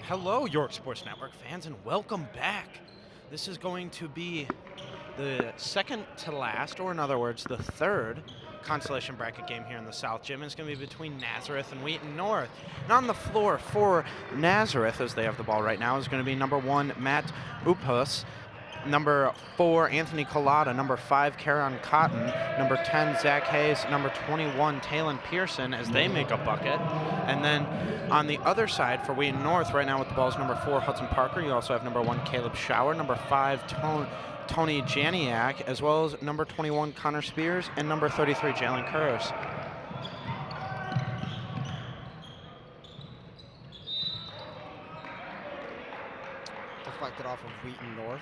Hello, York Sports Network fans, and welcome back. This is going to be the second to last, or in other words, the third consolation bracket game here in the South Gym. It's going to be between Nazareth and Wheaton North. And on the floor for Nazareth, as they have the ball right now, is going to be number 1, Matt Upus, number 4, Anthony Collada, number 5, Karen Cotton, number 10, Zach Hayes, number 21, Talon Pearson, as they make a bucket. And then on the other side for Wheaton North, right now with the ball is number 4, Hudson Parker. You also have number 1, Caleb Schauer, number 5, Tony Janiak, as well as number 21, Connor Spears, and number 33, Jalen Kurz. Deflected off of Wheaton North.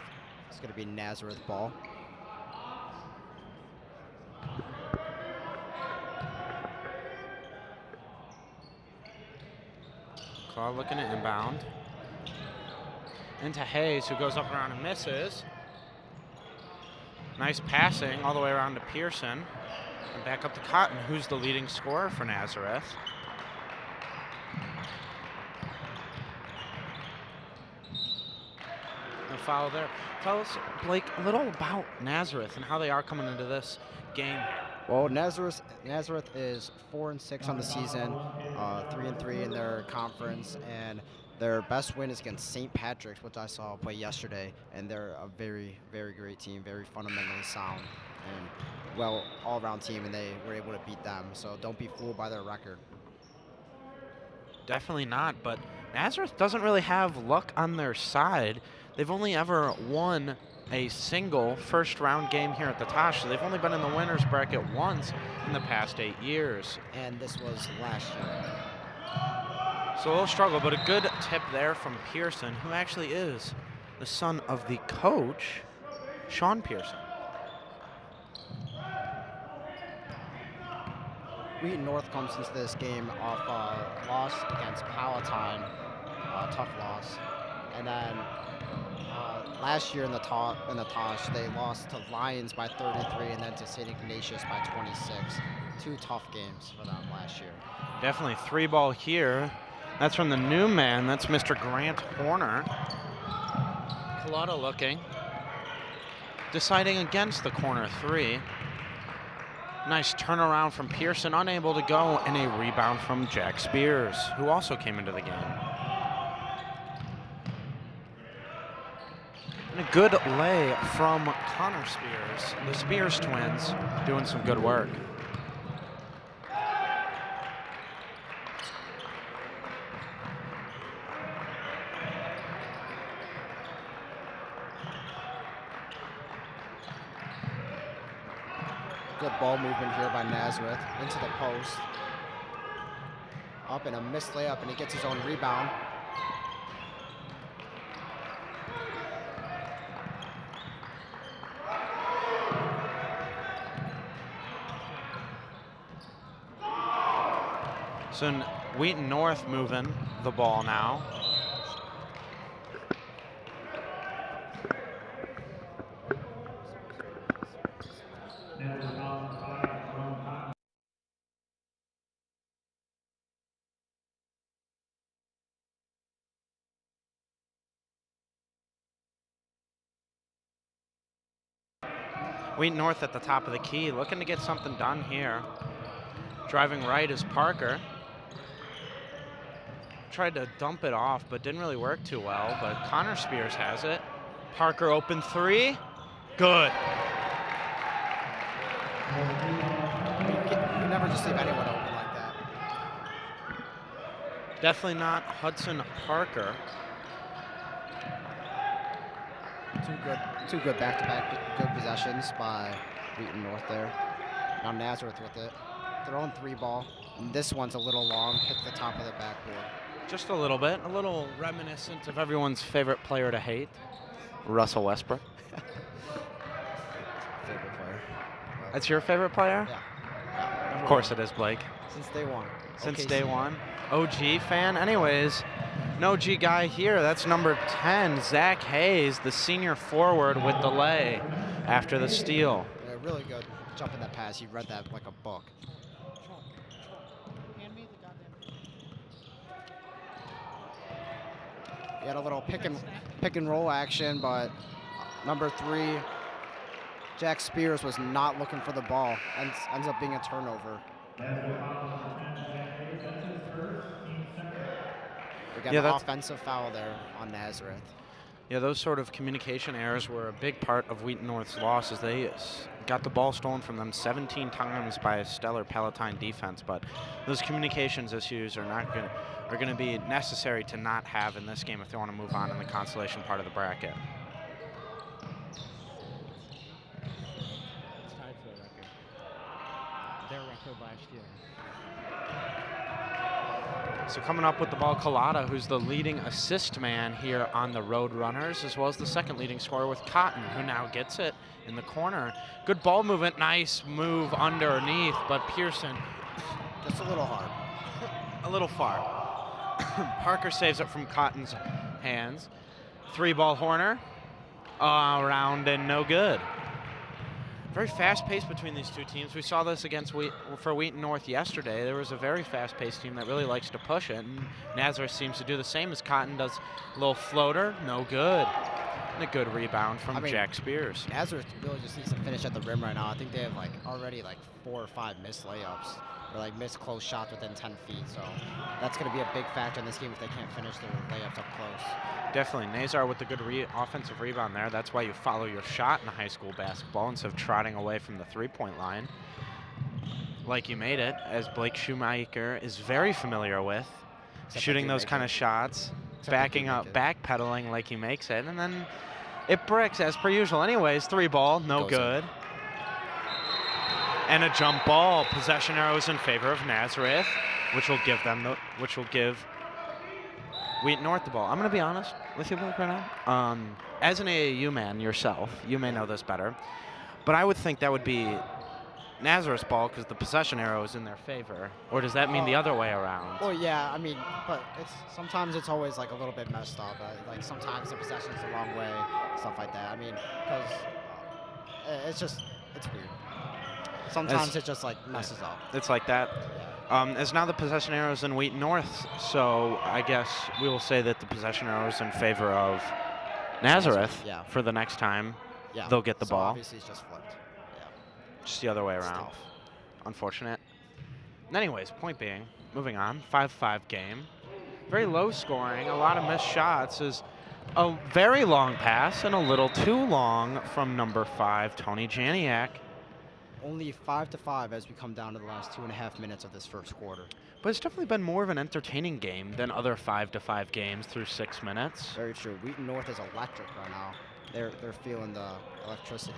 It's going to be Nazareth ball. Claw looking at inbound. Into Hayes, who goes up around and misses. Nice passing all the way around to Pearson. And back up to Cotton, who's the leading scorer for Nazareth. And foul there. Tell us, Blake, a little about Nazareth and how they are coming into this game. Well, Nazareth is 4-6 on the season, 3-3 in their conference, and their best win is against St. Patrick's, which I saw play yesterday, and they're a very, very great team, very fundamentally sound, and well all-around team, and they were able to beat them. So don't be fooled by their record. Definitely not, but Nazareth doesn't really have luck on their side. They've only ever won a single first-round game here at the Tosh. So they've only been in the winner's bracket once in the past 8 years. And this was last year. So a little struggle, but a good tip there from Pearson, who actually is the son of the coach, Sean Pearson. Wheaton North comes into this game off a loss against Palatine, tough loss, and then last year in the Tosh, they lost to Lions by 33 and then to St. Ignatius by 26. 2 tough games for them last year. Definitely 3-ball here. That's from the new man. That's Mr. Grant Horner. Collada looking. Deciding against the corner 3. Nice turnaround from Pearson, unable to go, and a rebound from Jack Spears, who also came into the game. And a good lay from Connor Spears. The Spears twins doing some good work. Good ball movement here by Nazareth into the post. Up and a missed layup, and he gets his own rebound. So Wheaton North moving the ball now. Wheaton North at the top of the key, looking to get something done here. Driving right is Parker. Tried to dump it off, but didn't really work too well. But Connor Spears has it. Parker open 3. Good. You never just leave anyone open like that. Definitely not Hudson Parker. Two good back-to-back good possessions by Wheaton North there. Now Nazareth with it. Their own 3-ball. And this one's a little long, hits the top of the backboard. Just a little bit, a little reminiscent of everyone's favorite player to hate, Russell Westbrook. Favorite player. That's your favorite player? Yeah. Of course it is, Blake. Since day one. Since OKC. day one. OG fan. Anyways, an OG guy here. That's number 10, Zach Hayes, the senior forward with the lay after the steal. Yeah, really good jump in that pass. He read that like a book. We had a little pick and roll action, but number 3, Jack Spears, was not looking for the ball, and ends up being a turnover. We got an offensive foul there on Nazareth. Yeah, those sort of communication errors were a big part of Wheaton North's loss, as they got the ball stolen from them 17 times by a stellar Palatine defense. But those communications issues are going to be necessary to not have in this game if they want to move on in the consolation part of the bracket. It's tied for the record. Their record last year. So coming up with the ball, Collada, who's the leading assist man here on the Road Runners, as well as the second leading scorer with Cotton, who now gets it in the corner. Good ball movement, nice move underneath, but Pearson just a little hard. A little far. Parker saves it from Cotton's hands. 3-ball Horner, around and no good. Very fast pace between these two teams. We saw this against for Wheaton North yesterday. There was a very fast-paced team that really likes to push it, and Nazareth seems to do the same as Cotton does. A little floater, no good. And a good rebound from Jack Spears. Nazareth really just needs to finish at the rim right now. I think they have already 4 or 5 missed layups, or missed close shots within 10 feet. So that's going to be a big factor in this game if they can't finish their layups up close. Definitely. Nazar with the good offensive rebound there. That's why you follow your shot in high school basketball instead of trotting away from the three-point line. Like you made it, as Blake Shoemaker is very familiar with. Shooting those kind of shots, backing up, backpedaling like he makes it, and then it bricks as per usual. Anyways, 3-ball, no good. And a jump ball. Possession arrows in favor of Nazareth, which will give Wheaton North the ball. I'm going to be honest with you, Blake, right now. As an AAU man yourself, you may know this better, but I would think that would be Nazareth's ball because the possession arrow is in their favor. Or does that mean the other way around? Well, yeah, I mean, but sometimes it's always a little bit messed up. Sometimes the possession's the wrong way, stuff like that. I mean, because it's weird. Sometimes it just messes up. It's like that. As now the possession arrow is in Wheaton North, so I guess we will say that the possession arrow is in favor of Nazareth for the next time. Yeah. They'll get the ball. Obviously, it's just flipped. Yeah. Just the other way around. Unfortunate. Anyways, point being, moving on, 5-5 game. Very low scoring, a lot of missed shots. Is a very long pass and a little too long from number 5, Tony Janiak. Only 5-5 as we come down to the last 2.5 minutes of this first quarter. But it's definitely been more of an entertaining game than other 5-5 games through 6 minutes. Very true. Wheaton North is electric right now. They're feeling the electricity.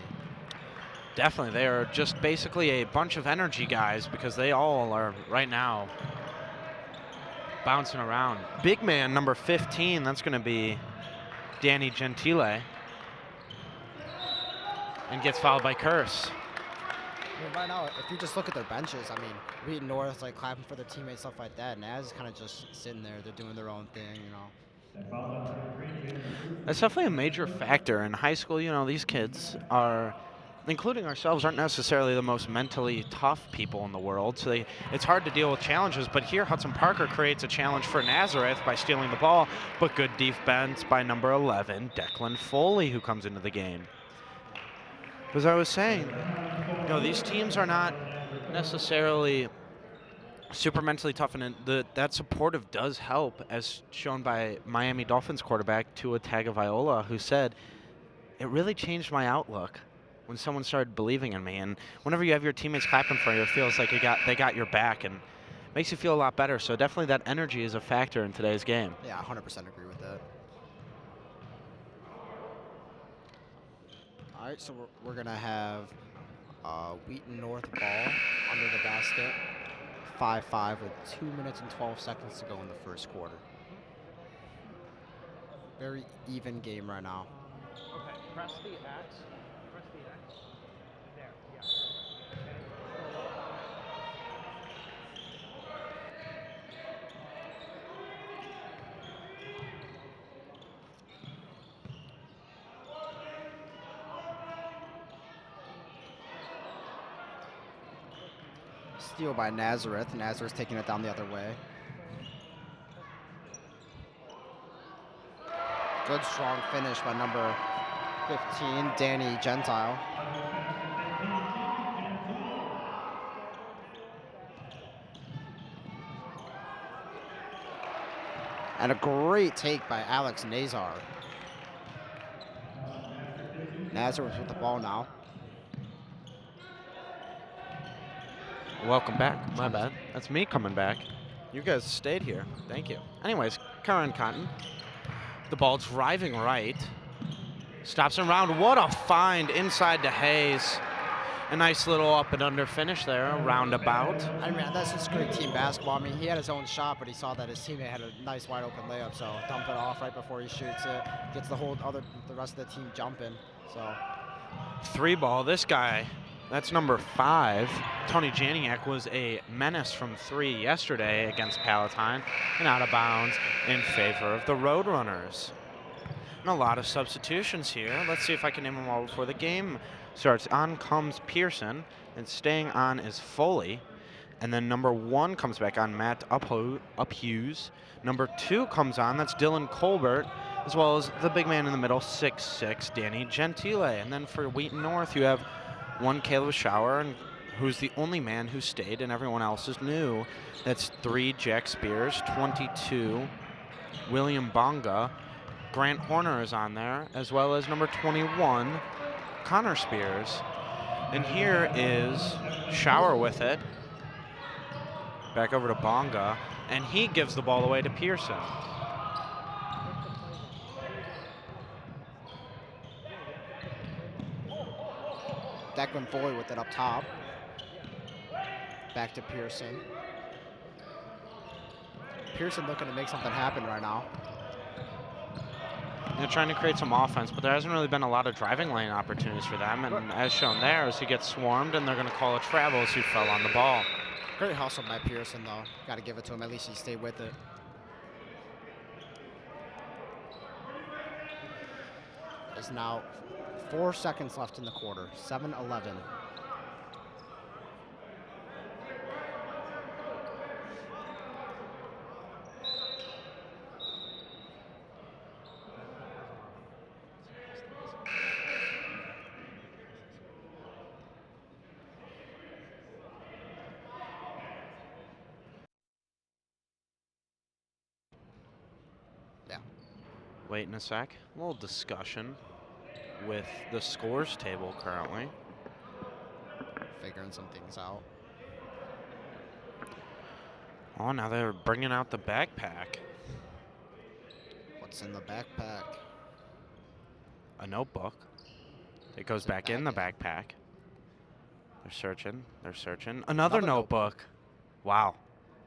Definitely. They are just basically a bunch of energy guys because they all are right now bouncing around. Big man number 15, that's going to be Danny Gentile. And gets fouled by Curse. I mean, right now, if you just look at their benches, I mean, Wheaton North clapping for their teammates, stuff like that. Naz is kind of just sitting there. They're doing their own thing, That's definitely a major factor. In high school, these kids are, including ourselves, aren't necessarily the most mentally tough people in the world. So it's hard to deal with challenges. But here, Hudson Parker creates a challenge for Nazareth by stealing the ball. But good defense by number 11, Declan Foley, who comes into the game. As I was saying, these teams are not necessarily super mentally tough, and that supportive does help, as shown by Miami Dolphins quarterback Tua Tagovailoa, who said, "It really changed my outlook when someone started believing in me." And whenever you have your teammates clapping for you, it feels like they got your back, and makes you feel a lot better. So definitely that energy is a factor in today's game. Yeah, 100% agree with that. All right, so we're going to have Wheaton North ball under the basket. 5-5 with 2 minutes and 12 seconds to go in the first quarter. Very even game right now. Okay, press the X. Press the X. There, yeah. Steal by Nazareth. Nazareth taking it down the other way. Good strong finish by number 15, Danny Gentile. And a great take by Alex Nazar. Nazareth with the ball now. Welcome back. My bad. That's me coming back. You guys stayed here. Thank you. Anyways, Curran Cotton. The ball driving right. Stops him around. What a find inside to Hayes. A nice little up and under finish there, a roundabout. I mean, that's just great team basketball. I mean, he had his own shot, but he saw that his teammate had a nice wide open layup, so dump it off right before he shoots it. Gets the rest of the team jumping. So 3 ball. This guy, that's number 5. Tony Janiak was a menace from 3 yesterday against Palatine and out of bounds in favor of the Roadrunners. And a lot of substitutions here. Let's see if I can name them all before the game starts. On comes Pearson, and staying on is Foley. And then number 1 comes back on, Matt Uphughes. Number 2 comes on, that's Dylan Colbert, as well as the big man in the middle, 6'6", Danny Gentile. And then for Wheaton North, you have 1 Caleb Schauer, and who's the only man who stayed, and everyone else is new. That's 3 Jack Spears, 22 William Bonga. Grant Horner is on there, as well as number 21, Connor Spears. And here is Schauer with it. Back over to Bonga, and he gives the ball away to Pearson. Declan Foley with it up top. Back to Pearson. Pearson looking to make something happen right now. They're trying to create some offense, but there hasn't really been a lot of driving lane opportunities for them. And as shown there, as he gets swarmed, and they're going to call a travel as he fell on the ball. Great hustle by Pearson, though. Got to give it to him. At least he stayed with it. There's now 4 seconds left in the quarter. 7-11. Wait a sec. A little discussion with the scores table currently. Figuring some things out. Oh, now they're bringing out the backpack. What's in the backpack? A notebook. It goes back in the backpack. They're searching. They're searching. Another notebook. Wow.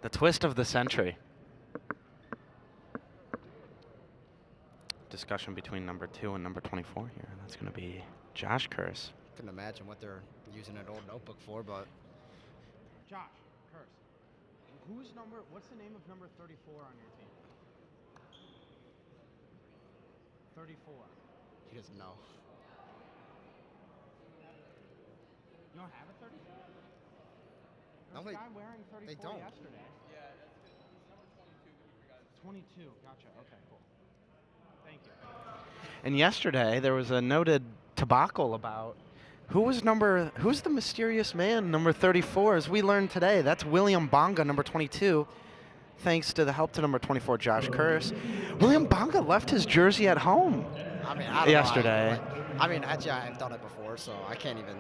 The twist of the century. Discussion between number 2 and number 24 here. That's going to be Josh Curse. Couldn't imagine what they're using an old notebook for, but. Josh Curse. What's the name of number 34 on your team? 34. He doesn't know. You don't have a 34? No, There's a guy wearing 34 they don't. yesterday. Yeah, it's number 22, but he forgot it. 22, gotcha. Okay, cool. Thank you. And yesterday there was a noted debacle about who's the mysterious man, number 34. As we learned today, that's William Bonga, number 22. Thanks to the help to number 24, Josh Curse. William Bonga left his jersey at home. I mean, I don't yesterday. know. I mean, actually, I've done it before, so I can't even.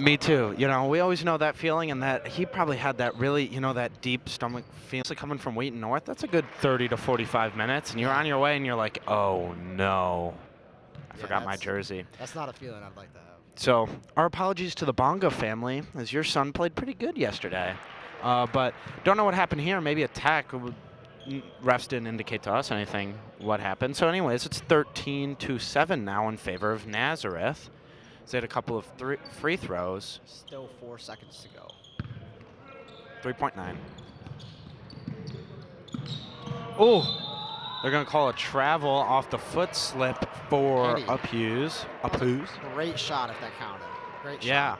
Me too. You know, we always know that feeling, and that he probably had that really, that deep stomach feeling coming from Wheaton North. That's a good 30 to 45 minutes, and you're on your way, and you're like, oh no, I forgot my jersey. That's not a feeling I'd like to have. So our apologies to the Bonga family, as your son played pretty good yesterday, but don't know what happened here. Maybe a tech. Refs didn't indicate to us anything what happened. So anyways, it's 13-7 now in favor of Nazareth. They had a couple of free throws. Still 4 seconds to go. 3.9. Oh, they're going to call a travel off the foot slip for Uphughes. Great shot if that counted. Great shot. Yeah.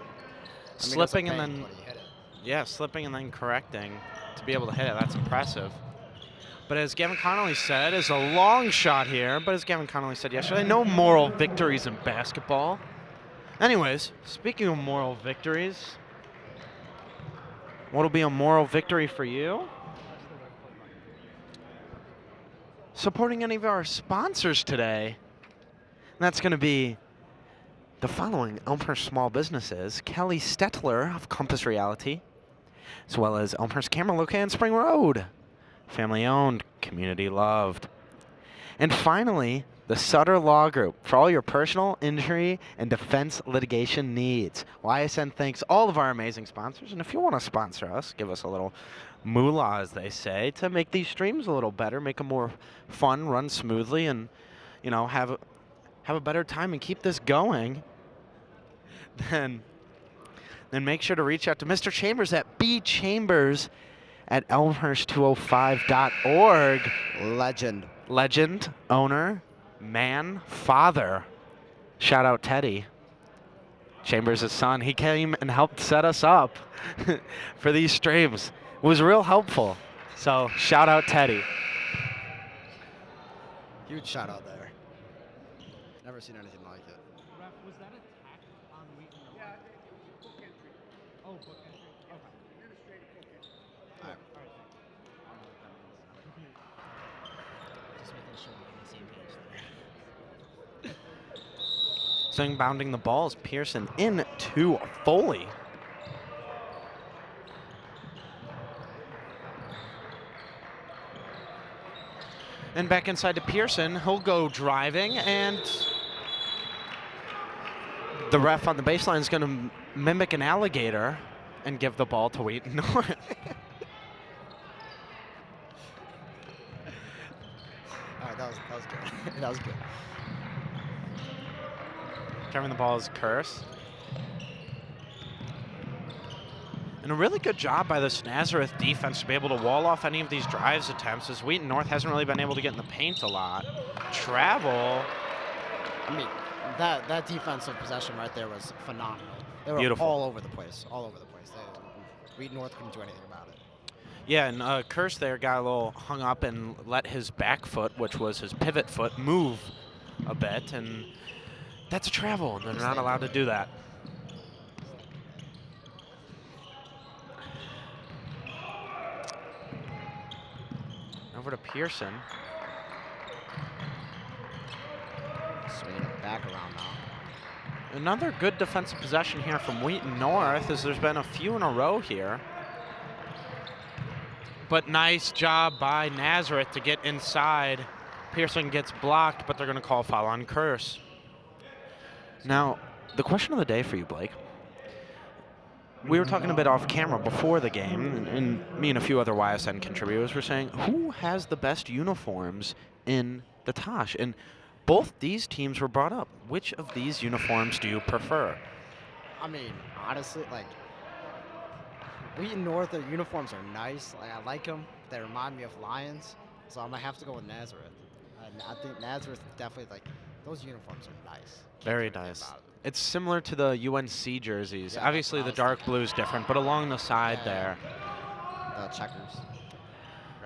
Slipping and then. slipping and then correcting to be able to hit it. That's impressive. But as Gavin Connolly said, it's a long shot here, but as Gavin Connolly said yesterday, no moral victories in basketball. Anyways, speaking of moral victories, what'll be a moral victory for you? Supporting any of our sponsors today. And that's going to be the following Elmhurst small businesses: Kelly Stetler of Compass Reality, as well as Elmhurst Camera located on Spring Road. Family owned, community loved. And finally, the Sutter Law Group for all your personal injury and defense litigation needs. YSN thanks all of our amazing sponsors, and if you want to sponsor us, give us a little moolah, as they say, to make these streams a little better, make them more fun, run smoothly, and have a better time and keep this going, then make sure to reach out to Mr. Chambers at bchambers@elmhurst205.org. Legend, owner, man, father. Shout out Teddy, Chambers' son. He came and helped set us up for these streams. It was real helpful. So shout out Teddy. Huge shout out there. Never seen anything like it. Ref, was that a tack on Wheaton? Yeah, book entry. Oh, book entry. Okay. Administrative book entry. All right. All right. Just making sure we're on the same page there. So inbounding the ball is Pearson in to Foley. And back inside to Pearson. He'll go driving, and the ref on the baseline is going to mimic an alligator and give the ball to Wheaton North. All right, that was good. That was good. Carrying the ball is Curse. And a really good job by this Nazareth defense to be able to wall off any of these drives attempts, as Wheaton North hasn't really been able to get in the paint a lot. Travel. I mean, that defensive possession right there was phenomenal. They were Beautiful. all over the place. Wheaton North couldn't do anything about it. Yeah, and Curse there got a little hung up and let his back foot, which was his pivot foot, move a bit, and that's a travel, and they're not allowed to do that. Over to Pearson. Swinging it back around now. Another good defensive possession here from Wheaton North, as there's been a few in a row here. But nice job by Nazareth to get inside. Pearson gets blocked, but they're going to call foul on Curse. Now, the question of the day for you, Blake. We were talking a bit off camera before the game, and me and a few other YSN contributors were saying, who has the best uniforms in the Tosh? And both these teams were brought up. Which of these uniforms do you prefer? I mean, honestly, like, Wheaton North, their uniforms are nice. Like, I like them. They remind me of Lions, so I'm going to have to go with Nazareth. I think Nazareth definitely, like, those uniforms are nice. Very nice. It's similar to the UNC jerseys. Yeah, Obviously, the dark blue is different, but along the side there. The checkers.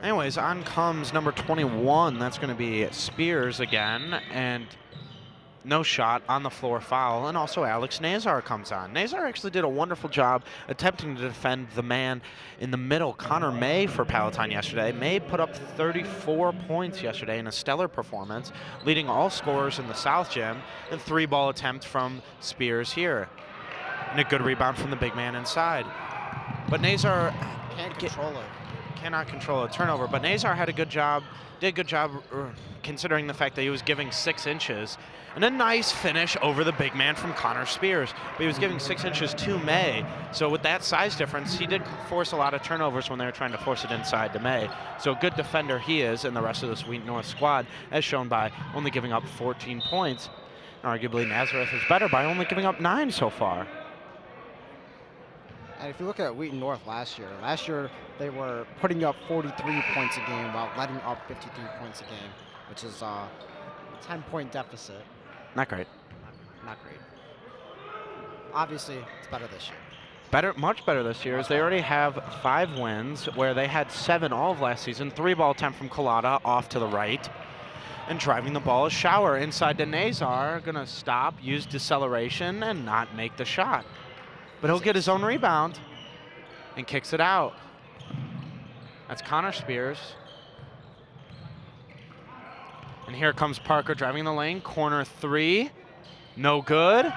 Anyways, on comes number 21. That's going to be Spears again, and no shot, on the floor foul, and also Alex Nazar comes on. Nazar actually did a wonderful job attempting to defend the man in the middle, Connor May, for Palatine yesterday. May put up 34 points yesterday in a stellar performance, leading all scorers in the South Gym, and 3-ball attempt from Spears here. And a good rebound from the big man inside. But Nazar cannot control a turnover, but Nazar did a good job considering the fact that he was giving 6 inches. And a nice finish over the big man from Connor Spears. But he was giving 6 inches to May. So with that size difference, he did force a lot of turnovers when they were trying to force it inside to May. So a good defender he is, and the rest of this Wheaton North squad, as shown by only giving up 14 points. And arguably Nazareth is better by only giving up 9 so far. And if you look at Wheaton North last year they were putting up 43 points a game while letting up 53 points a game, which is a 10-point deficit. Not great. Not great. Obviously, it's better this year. much better this year, is they already have 5 wins, where they had 7 all of last season. 3-ball attempt from Collada off to the right. And driving the ball is Shower inside to Nazar. Going to stop, use deceleration, and not make the shot. But he'll get his own rebound and kicks it out. That's Connor Spears. And here comes Parker driving the lane. Corner 3. No good.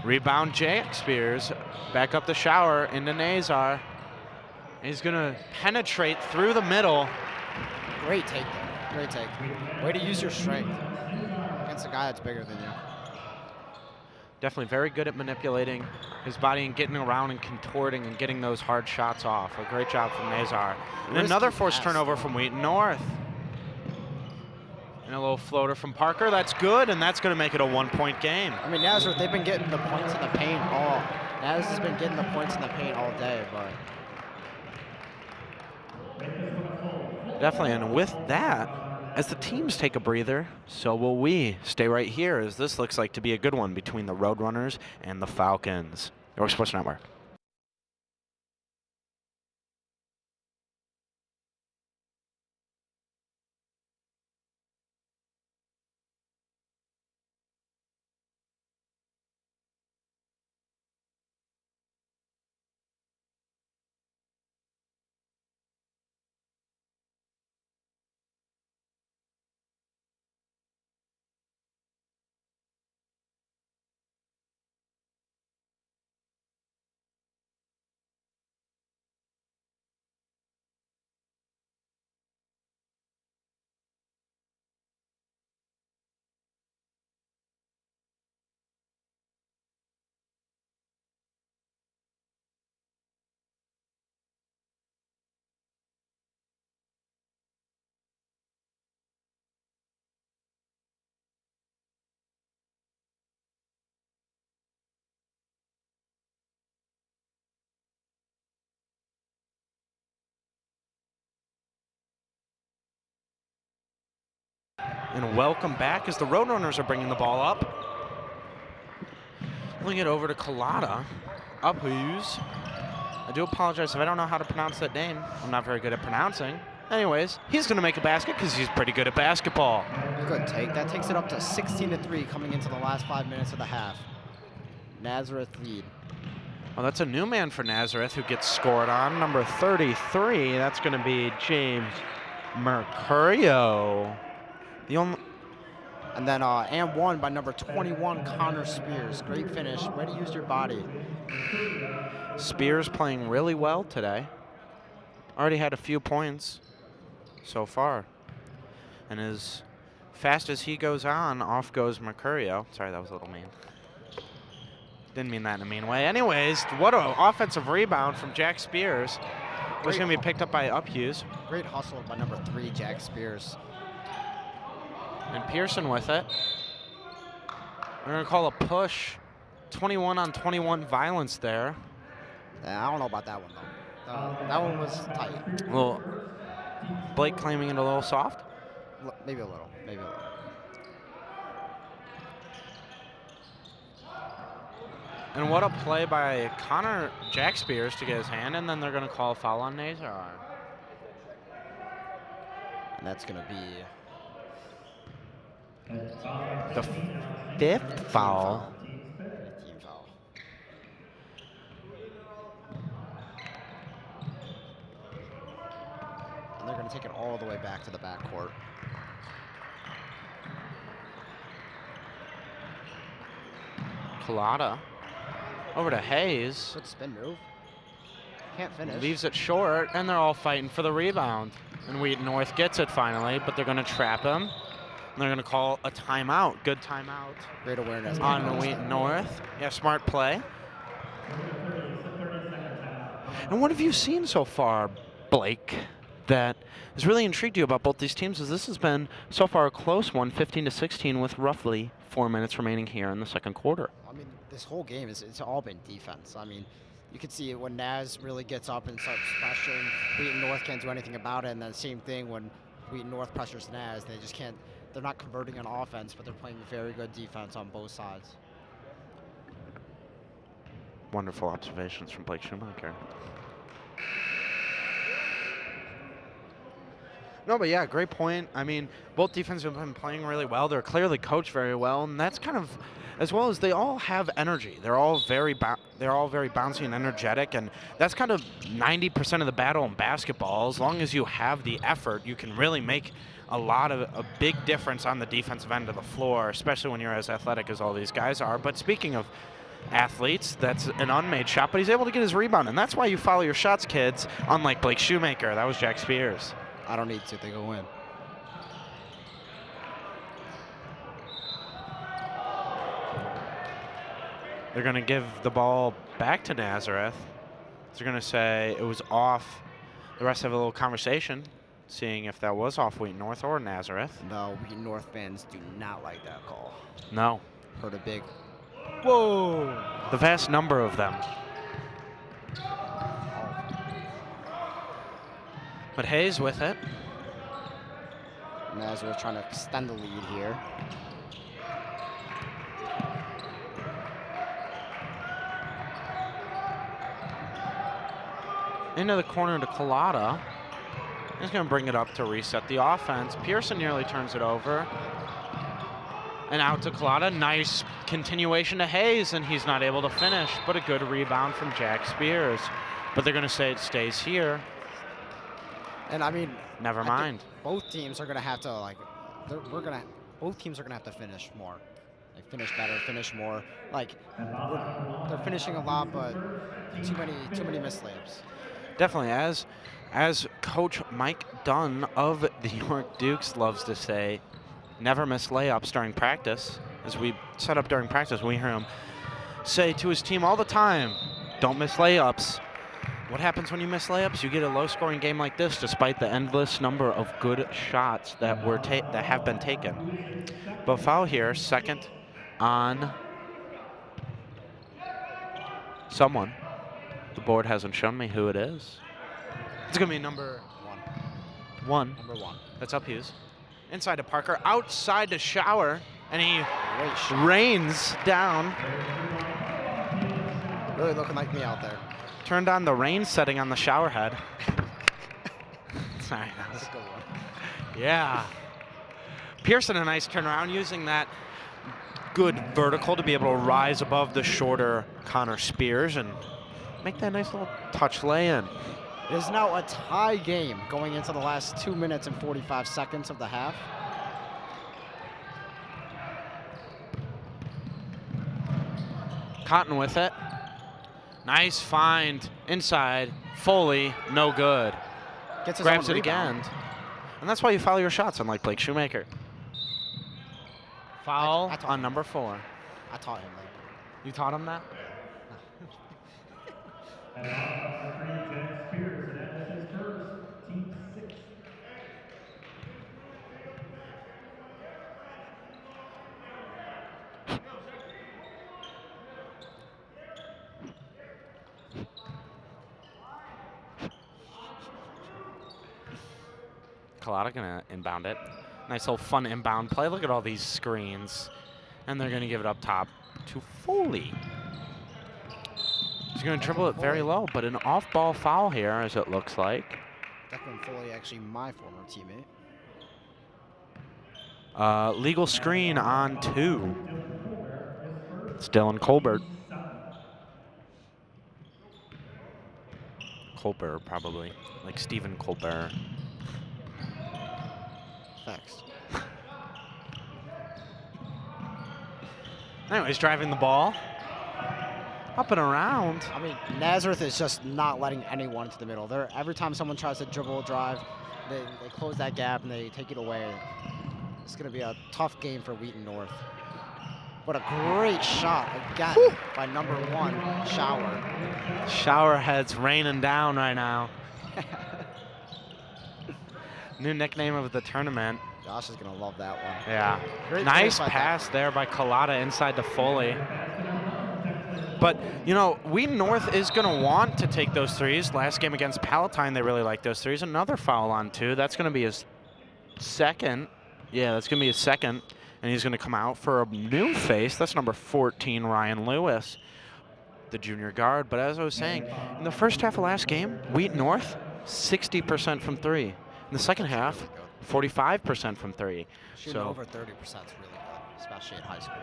Rebound Jack Spears. Back up the Shower into Nazar. He's going to penetrate through the middle. Great take there. Great take. Way to use your strength against a guy that's bigger than you. Definitely very good at manipulating his body and getting around and contorting and getting those hard shots off. A great job from Nazar. And another forced turnover from Wheaton North. And a little floater from Parker. That's good, and that's going to make it a 1-point game. I mean, Nazareth, they've been getting the points in the paint all. Nazareth has been getting the points in the paint all day, but. Definitely, and with that, as the teams take a breather, so will we. Stay right here, as this looks like to be a good one between the Roadrunners and the Falcons. York Sports Network. And welcome back as the Roadrunners are bringing the ball up. Pulling it over to Collada. Uphoos. I do apologize if I don't know how to pronounce that name. I'm not very good at pronouncing. Anyways, he's going to make a basket because he's pretty good at basketball. Good take. That takes it up to 16-3 coming into the last 5 minutes of the half. Nazareth lead. Well, that's a new man for Nazareth who gets scored on. Number 33, that's going to be James Mercurio. And then and one by number 21, Connor Spears. Great finish. Way to use your body. Spears playing really well today. Already had a few points so far. And as fast as he goes on, off goes Mercurio. Sorry, that was a little mean. Didn't mean that in a mean way. Anyways, what an offensive rebound from Jack Spears. It was going to be picked up by Uphues. Great hustle by number 3, Jack Spears. And Pearson with it. We're going to call a push. 21-on-21 violence there. I don't know about that one, though. That one was tight. Well, Blake claiming it a little soft? Maybe a little. Maybe a little. And what a play by Jack Spears to get his hand, and then they're going to call a foul on Nazar. And that's going to be the 5th foul. Team foul. And they're going to take it all the way back to the backcourt. Collada over to Hayes. Good spin move. Can't finish. Leaves it short, and they're all fighting for the rebound. And Wheaton North gets it finally, but they're going to trap him. And they're going to call a timeout. Good timeout. Great awareness. On Wheaton North. Yeah, smart play. And what have you seen so far, Blake, that has really intrigued you about both these teams? As this has been so far a close one, 15-16, with roughly 4 minutes remaining here in the second quarter. I mean, this whole game it's all been defense. I mean, you can see it when Naz really gets up and starts pressuring. Wheaton North can't do anything about it, and then same thing when Wheaton North pressures Naz. They just can't. They're not converting on offense, but they're playing very good defense on both sides. Wonderful observations from Blake Schumacher. No, but yeah, great point. I mean, both defenses have been playing really well. They're clearly coached very well, and that's kind of, as well as they all have energy. They're all very bouncy and energetic, and that's kind of 90% of the battle in basketball. As long as you have the effort, you can really make a big difference on the defensive end of the floor, especially when you're as athletic as all these guys are. But speaking of athletes, that's an unmade shot, but he's able to get his rebound, and that's why you follow your shots, kids, unlike Blake Shoemaker. That was Jack Spears. I don't need to. They go in. They're going to give the ball back to Nazareth. They're going to say it was off. The rest have a little conversation, seeing if that was off Wheaton North or Nazareth. No, Wheaton North fans do not like that call. No. Heard a big, whoa. The vast number of them. But Hayes with it. Nazareth trying to extend the lead here. Into the corner to Collada. He's going to bring it up to reset the offense. Pearson nearly turns it over. And out to Collada. Nice continuation to Hayes, and he's not able to finish, but a good rebound from Jack Spears. But they're going to say it stays here. And I mean, never mind. Both teams are gonna have to both teams are gonna have to finish more. Like finish better, finish more. Like they're finishing a lot, but too many missed layups. Definitely, as Coach Mike Dunn of the York Dukes loves to say, never miss layups during practice. As we set up during practice, we hear him say to his team all the time, don't miss layups. What happens when you miss layups? You get a low-scoring game like this, despite the endless number of good shots that have been taken. But foul here, second on someone. The board hasn't shown me who it is. It's gonna be number one. Number one. That's up Hughes. Inside to Parker, outside to Shower, and he rains down. Really looking like me out there. Turned on the rain setting on the shower head. Sorry, That's a good one. yeah. Pearson, a nice turnaround, using that good vertical to be able to rise above the shorter Connor Spears and make that nice little touch lay-in. It is now a tie game going into the last 2 minutes and 45 seconds of the half. Cotton with it. Nice find inside. Foley, no good. Gets his Grabs own it rebound. again. And that's why you follow your shots, unlike Blake Shoemaker. Foul on number 4. I taught him that. You taught him that? Collada gonna inbound it. Nice little fun inbound play. Look at all these screens. And they're gonna give it up top to Foley. He's gonna dribble it very low, but an off-ball foul here, as it looks like. Declan Foley, actually my former teammate. Legal screen on 2. It's Dylan Colbert. Colbert, probably. Like Stephen Colbert. Thanks. Anyways, driving the ball. Up and around. I mean, Nazareth is just not letting anyone into the middle. Every time someone tries to dribble or drive, they close that gap and they take it away. It's going to be a tough game for Wheaton North. But a great shot again by number 1, Shower. Shower heads raining down right now. New nickname of the tournament. Josh is going to love that one. Yeah. Great Nice play by pass there by Collada inside to Foley. But, you know, Wheaton North is going to want to take those threes. Last game against Palatine, they really liked those threes. Another foul on 2. That's going to be his second. Yeah, that's going to be his second. And he's going to come out for a new face. That's number 14, Ryan Lewis. the junior guard. But as I was saying, in the first half of last game, Wheaton North, 60% from three. In the second half, 45% from three. Shooting over 30% is really good, especially in high school.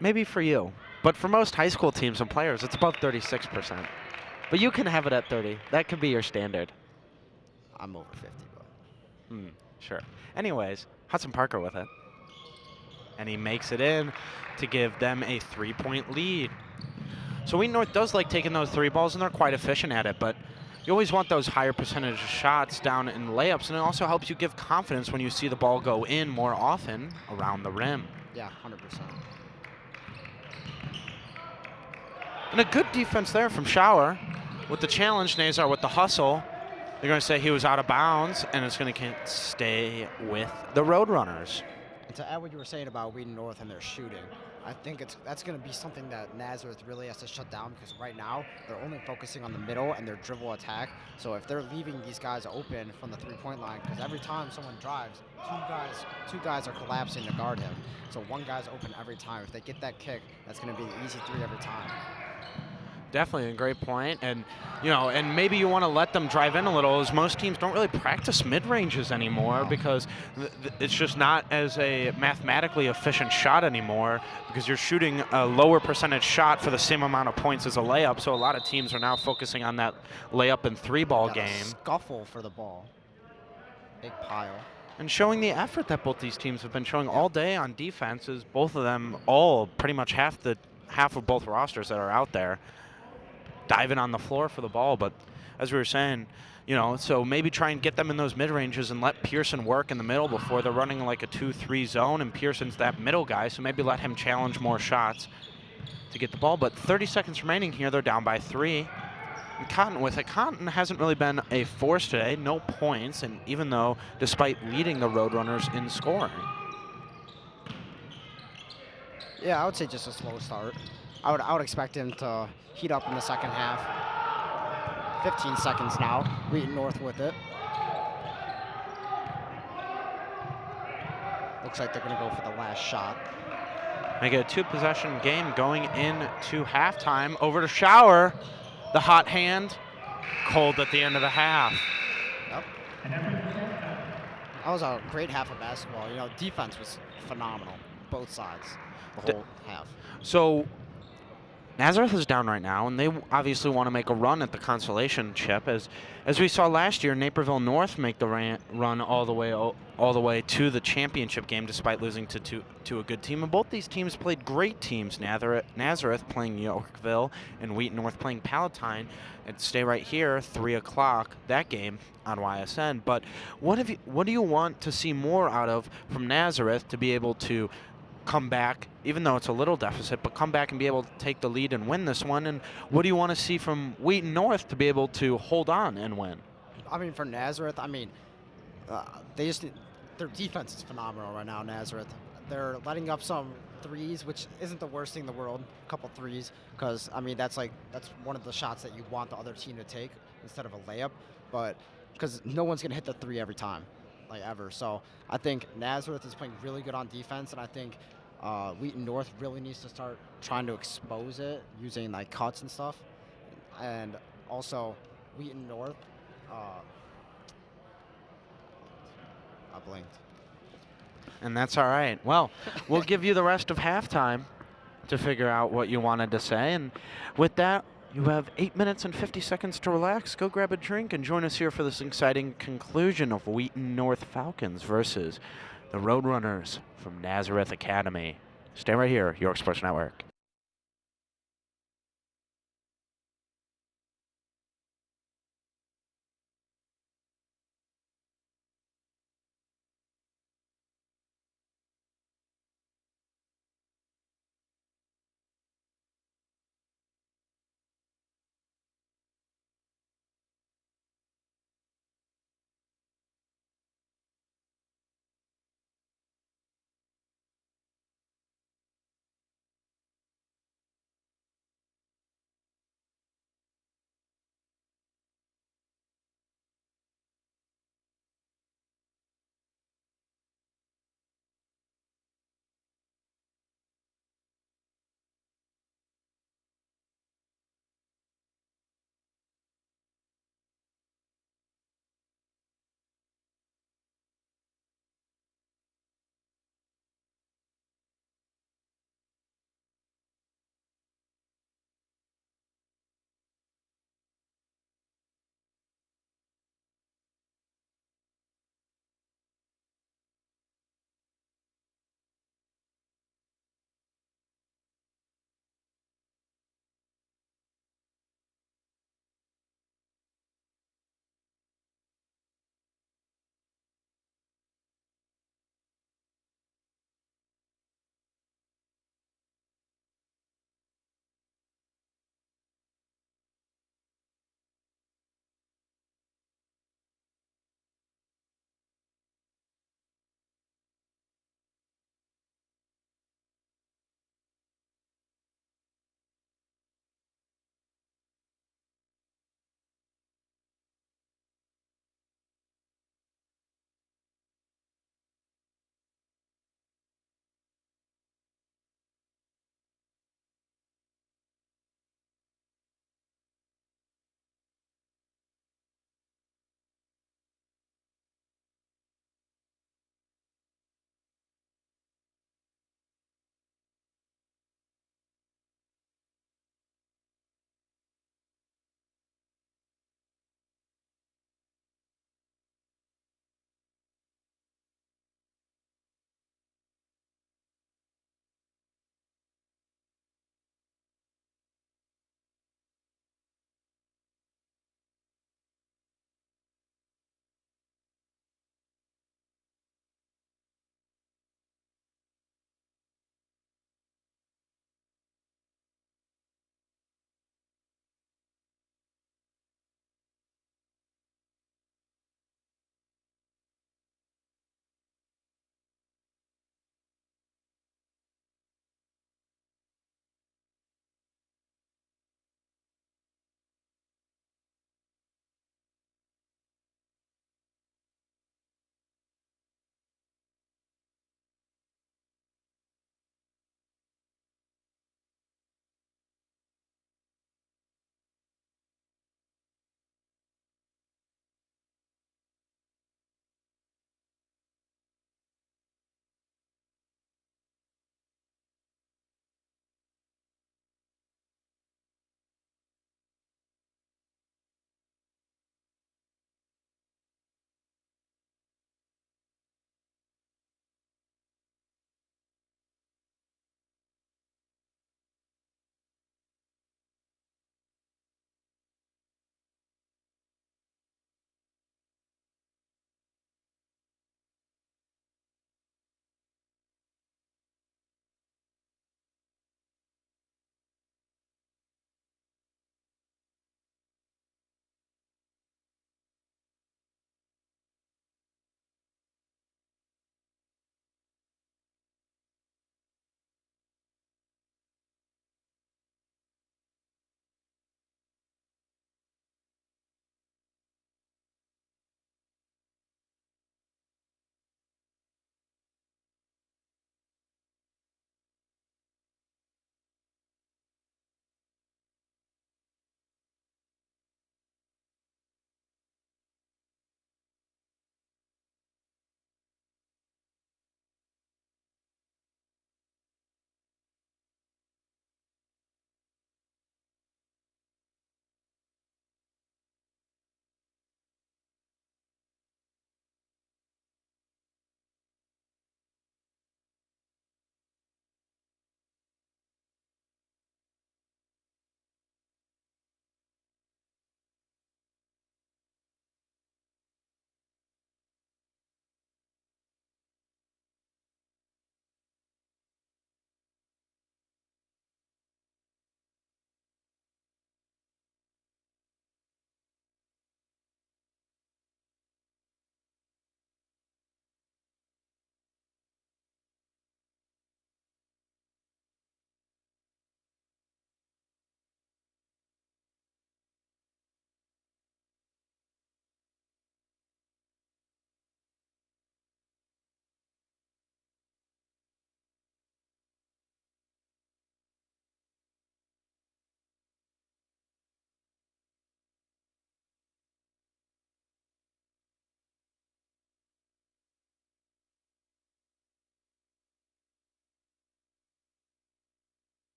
Maybe for you, but for most high school teams and players, it's above 36%. But you can have it at 30. That could be your standard. I'm over 50, but. Sure. Anyways, Hudson Parker with it. And he makes it in to give them a 3-point lead. So Wheaton North does like taking those three balls, and they're quite efficient at it, but you always want those higher percentage of shots down in layups, and it also helps you give confidence when you see the ball go in more often around the rim. Yeah, 100%. And a good defense there from Schauer. With the challenge, Nazar with the hustle. They're going to say he was out of bounds, and it's going to stay with the Roadrunners. And to add what you were saying about Wheaton North and their shooting, I think that's going to be something that Nazareth really has to shut down, because right now they're only focusing on the middle and their dribble attack. So if they're leaving these guys open from the three-point line, because every time someone drives, two guys are collapsing to guard him. So one guy's open every time. If they get that kick, that's going to be the easy three every time. Definitely a great point. And, and maybe you want to let them drive in a little, as most teams don't really practice mid-ranges anymore because it's just not as a mathematically efficient shot anymore, because you're shooting a lower percentage shot for the same amount of points as a layup. So a lot of teams are now focusing on that layup and three-ball game. Scuffle for the ball. Big pile. And showing the effort that both these teams have been showing all day on defense, is both of them all pretty much half of both rosters that are out there diving on the floor for the ball. But as we were saying, so maybe try and get them in those mid-ranges and let Pearson work in the middle before they're running like a 2-3 zone, and Pearson's that middle guy, so maybe let him challenge more shots to get the ball. But 30 seconds remaining here, they're down by 3. And Cotton with it. Cotton hasn't really been a force today, no points, and even though, despite leading the Roadrunners in scoring. Yeah, I would say just a slow start. I would expect him to heat up in the second half. 15 seconds now. Wheaton North with it. Looks like they're going to go for the last shot. Make it a 2-possession game going into halftime. Over to Schauer. The hot hand. Cold at the end of the half. Yep. That was a great half of basketball. Defense was phenomenal. Both sides. The whole half. So Nazareth is down right now, and they obviously want to make a run at the consolation chip, as we saw last year. Naperville North make the run all the way to the championship game, despite losing to a good team. And both these teams played great teams. Nazareth playing Yorkville, and Wheaton North playing Palatine. And stay right here, 3 o'clock that game on YSN. But what do you want to see more out of from Nazareth to be able to come back, even though it's a little deficit, but come back and be able to take the lead and win this one? And what do you want to see from Wheaton North to be able to hold on and win? I mean, for Nazareth, their defense is phenomenal right now, Nazareth. They're letting up some threes, which isn't the worst thing in the world, a couple threes, because, that's one of the shots that you want the other team to take instead of a layup, but because no one's going to hit the three every time, ever. So I think Nazareth is playing really good on defense, and I think Wheaton North really needs to start trying to expose it using cuts and stuff. And also Wheaton North, I blinked. And that's all right. Well, we'll give you the rest of halftime to figure out what you wanted to say. And with that, you have 8 minutes and 50 seconds to relax. Go grab a drink and join us here for this exciting conclusion of Wheaton North Falcons versus the Roadrunners from Nazareth Academy. Stay right here, York Sports Network.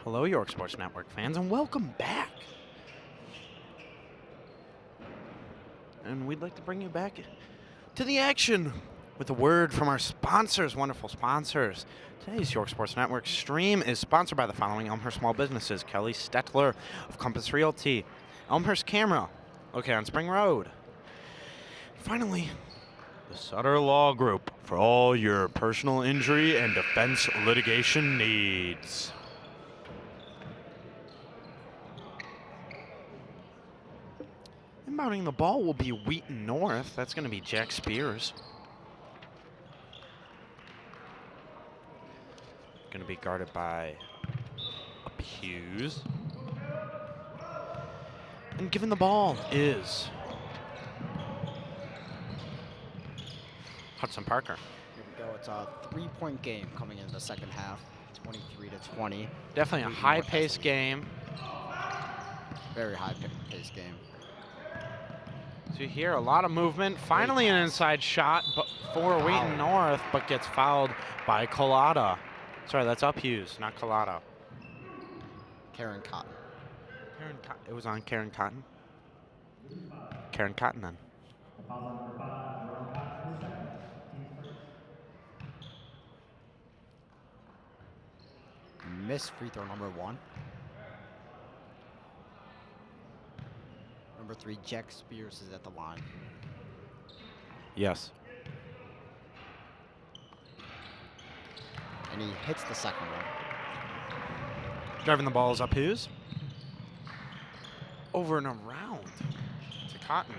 Hello, York Sports Network fans, and welcome back. And we'd like to bring you back to the action with a word from our sponsors, wonderful sponsors. Today's York Sports Network stream is sponsored by the following Elmhurst small businesses: Kelly Stetler of Compass Realty, Elmhurst Camera, located on Spring Road. Finally, the Sutter Law Group for all your personal injury and defense litigation needs. Inbounding the ball will be Wheaton North. That's going to be Jack Spears. Going to be guarded by Hughes. And given the ball is Hudson Parker. Here we go. It's a 3-point game coming into the second half, 23-20. Definitely a high-paced game. Very high-paced game. So you hear a lot of movement. Finally an inside shot for Wheaton North, but gets fouled by Collada. Sorry, that's Hughes, not Collada. Karen Cotton. It was on Karen Cotton. Karen Cotton then. Missed free throw number 1. Number 3, Jack Spears is at the line. Yes. And he hits the second one. Driving the ball is Hughes. Over and around to Cotton.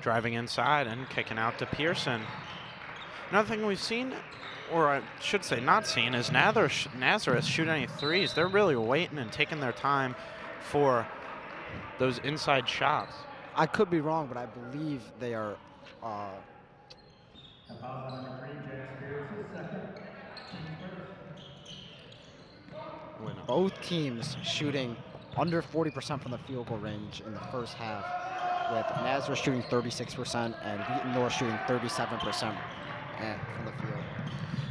Driving inside and kicking out to Pearson. Another thing we've seen, or I should say not seen, is Nazareth shoot any threes. They're really waiting and taking their time for those inside shots. I could be wrong, but I believe they are both teams shooting under 40% from the field goal range in the first half, with Nazareth shooting 36% and Wheaton North shooting 37% from the field.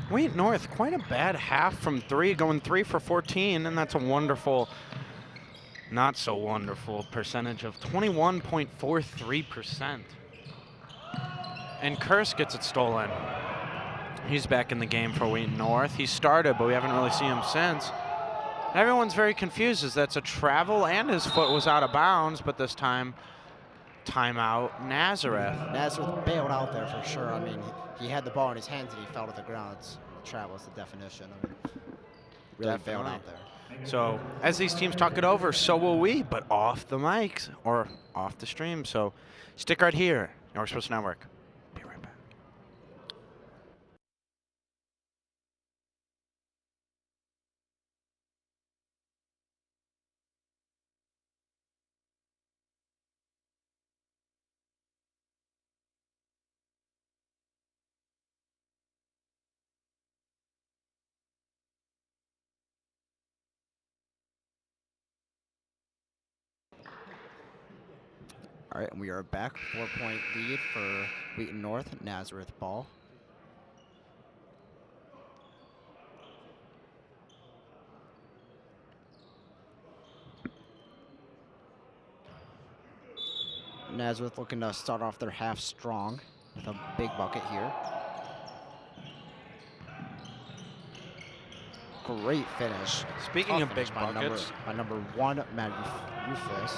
Wheaton North, quite a bad half from 3, going 3 for 14, and that's a wonderful, not so wonderful percentage of 21.43%. And Curse gets it stolen. He's back in the game for Wheaton North. He started, but we haven't really seen him since. Everyone's very confused as that's a travel and his foot was out of bounds, but this time, timeout, Nazareth. Nazareth bailed out there for sure. I mean, he had the ball in his hands and he fell to the ground. Travel is the definition. I mean, really bailed out there. So as these teams talk it over, so will we, but off the mics or off the stream. So stick right here, York Sports Network. Be right back. All right, and we are back. 4-point lead for Wheaton North. Nazareth ball. Nazareth looking to start off their half strong with a big bucket here. Great finish. Speaking of big buckets. By number 1, Matt Rufus.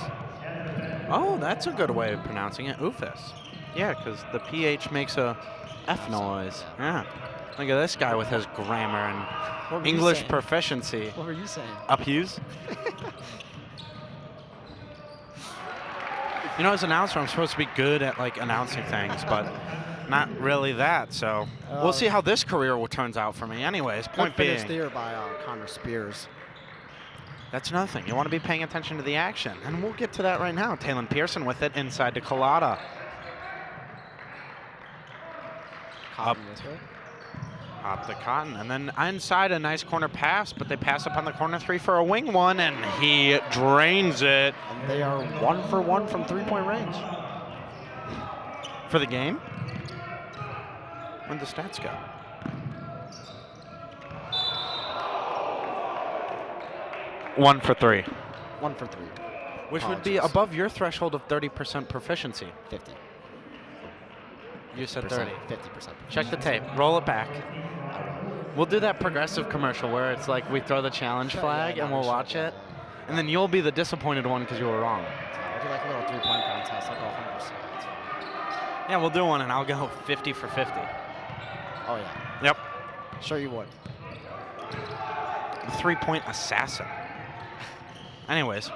Oh, that's a good way of pronouncing it, Ufus. Yeah, because the PH makes a F noise. Yeah. Look at this guy with his grammar and English proficiency. What were you saying? Hughes. You know, as an announcer, I'm supposed to be good at like announcing things, but not really that. So we'll see how this career turns out for me. Anyways, point being. Good finish there by Connor Spears. That's another thing. You want to be paying attention to the action. And we'll get to that right now. Talon Pearson with it inside to Collada. Cotton with it. Up to Cotton. And then inside a nice corner pass, but they pass up on the corner 3 for a wing one, and he drains it. And they are 1 for 1 from 3-point range. For the game? Where'd the stats go? One for 3. 1 for 3. Which would be Apologies. above your threshold of 30% proficiency. 50. You said 30. 50%. Check the tape. Roll it back. I will. We'll do that progressive commercial where it's like we throw the challenge Sure, flag yeah, and no, we'll we should, watch yeah, it. yeah. And then you'll be the disappointed one because you were wrong. We'll do like a little 3-point contest. I'll go 100%. It's fine. Yeah, we'll do one and I'll go 50 for 50. Oh, yeah. Yep. Sure you would. The 3-point assassin. Anyways,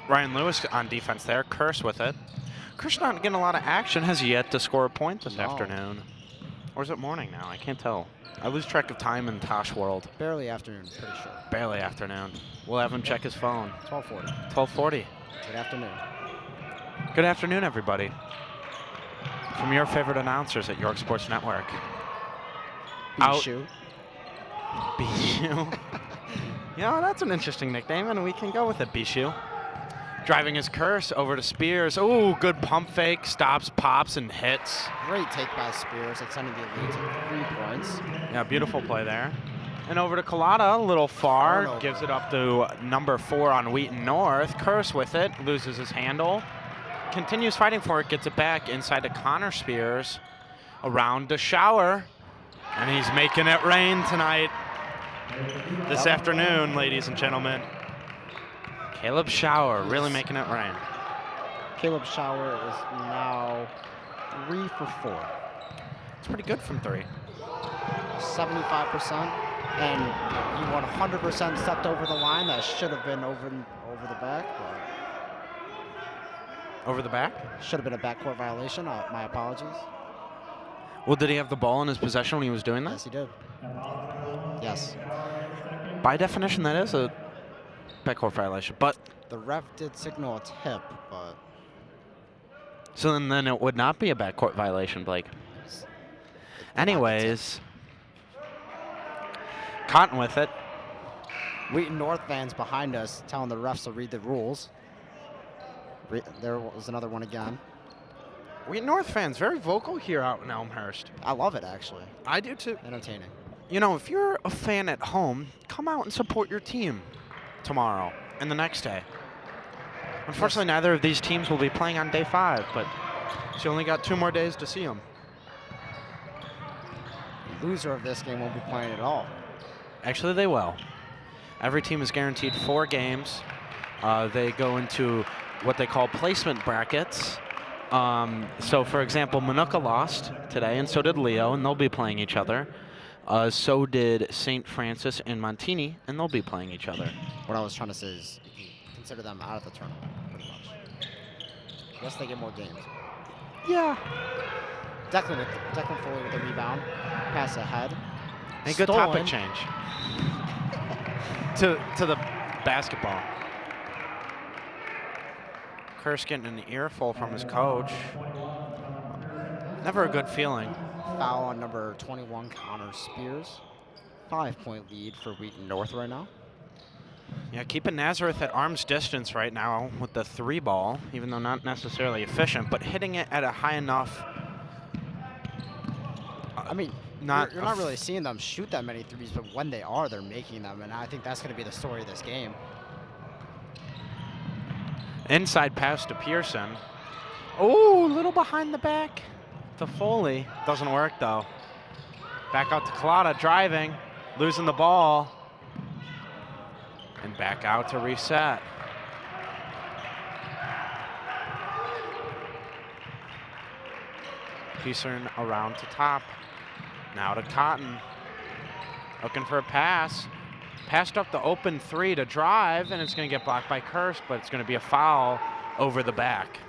Ryan Lewis on defense there. Curse with it. Curse not getting a lot of action. Has yet to score a point this No. afternoon. Or is it morning now? I can't tell. I lose track of time in Tosh world. Barely afternoon, pretty sure. Barely afternoon. We'll have him check his phone. 12:40. 12:40. Good afternoon. Good afternoon, everybody. From your favorite announcers at York Sports Network. Out- Bishu. Bishu. You know, that's an interesting nickname, and we can go with it, Bishu. Driving his Curse over to Spears. Ooh, good pump fake. Stops, pops, and hits. Great take by Spears, extending the lead to 3 points. Yeah, beautiful play there. And over to Collada, a little far. Turnover. Gives it up to number 4 on Wheaton North. Curse with it. Loses his handle. Continues fighting for it. Gets it back inside to Connor Spears. Around to Shower. And he's making it rain tonight. This afternoon, ladies and gentlemen. Caleb Shower really making it rain. Caleb Shower is now 3 for 4. It's pretty good from 3. 75%. And he 100% stepped over the line. That should have been over the back. Over the back? Should have been a backcourt violation. My apologies. Well, did he have the ball in his possession when he was doing that? Yes, he did. Yes. By definition, that is a backcourt violation. But The ref did signal a tip, but so then it would not be a backcourt violation, Blake. it's Anyways, Cotton with it. Wheaton North fans behind us telling the refs to read the rules. There was another one again. We North fans very vocal here out in Elmhurst. I love it, actually. I do too. Entertaining. You know, if you're a fan at home, come out and support your team tomorrow and the next day. Unfortunately, neither of these teams will be playing on day 5, but you only got 2 more days to see them. The loser of this game won't be playing at all. Actually, they will. Every team is guaranteed 4 games. They go into what they call placement brackets. So, for example, Manuka lost today, and so did Leo, and they'll be playing each other. So did St. Francis and Montini, and they'll be playing each other. What I was trying to say is you can consider them out of the tournament, pretty much. Yes, they get more games. Yeah. Declan Foley with the rebound. Pass ahead. And good topic change to the basketball. Curse getting an earful from his coach. Never a good feeling. Foul on number 21, Connor Spears. 5-point lead for Wheaton North right now. Yeah, keeping Nazareth at arm's distance right now with the 3 ball, even though not necessarily efficient, but hitting it at a high enough. I mean, Not you're not really seeing them shoot that many threes, but when they are, they're making them, and I think that's going to be the story of this game. Inside pass to Pearson. Oh, a little behind the back to Foley. Doesn't work, though. Back out to Collada, driving, losing the ball. And back out to reset. Pearson around to top. Now to Cotton. Looking for a pass. Passed up the open 3 to drive, and it's going to get blocked by Curse, but it's going to be a foul over the back.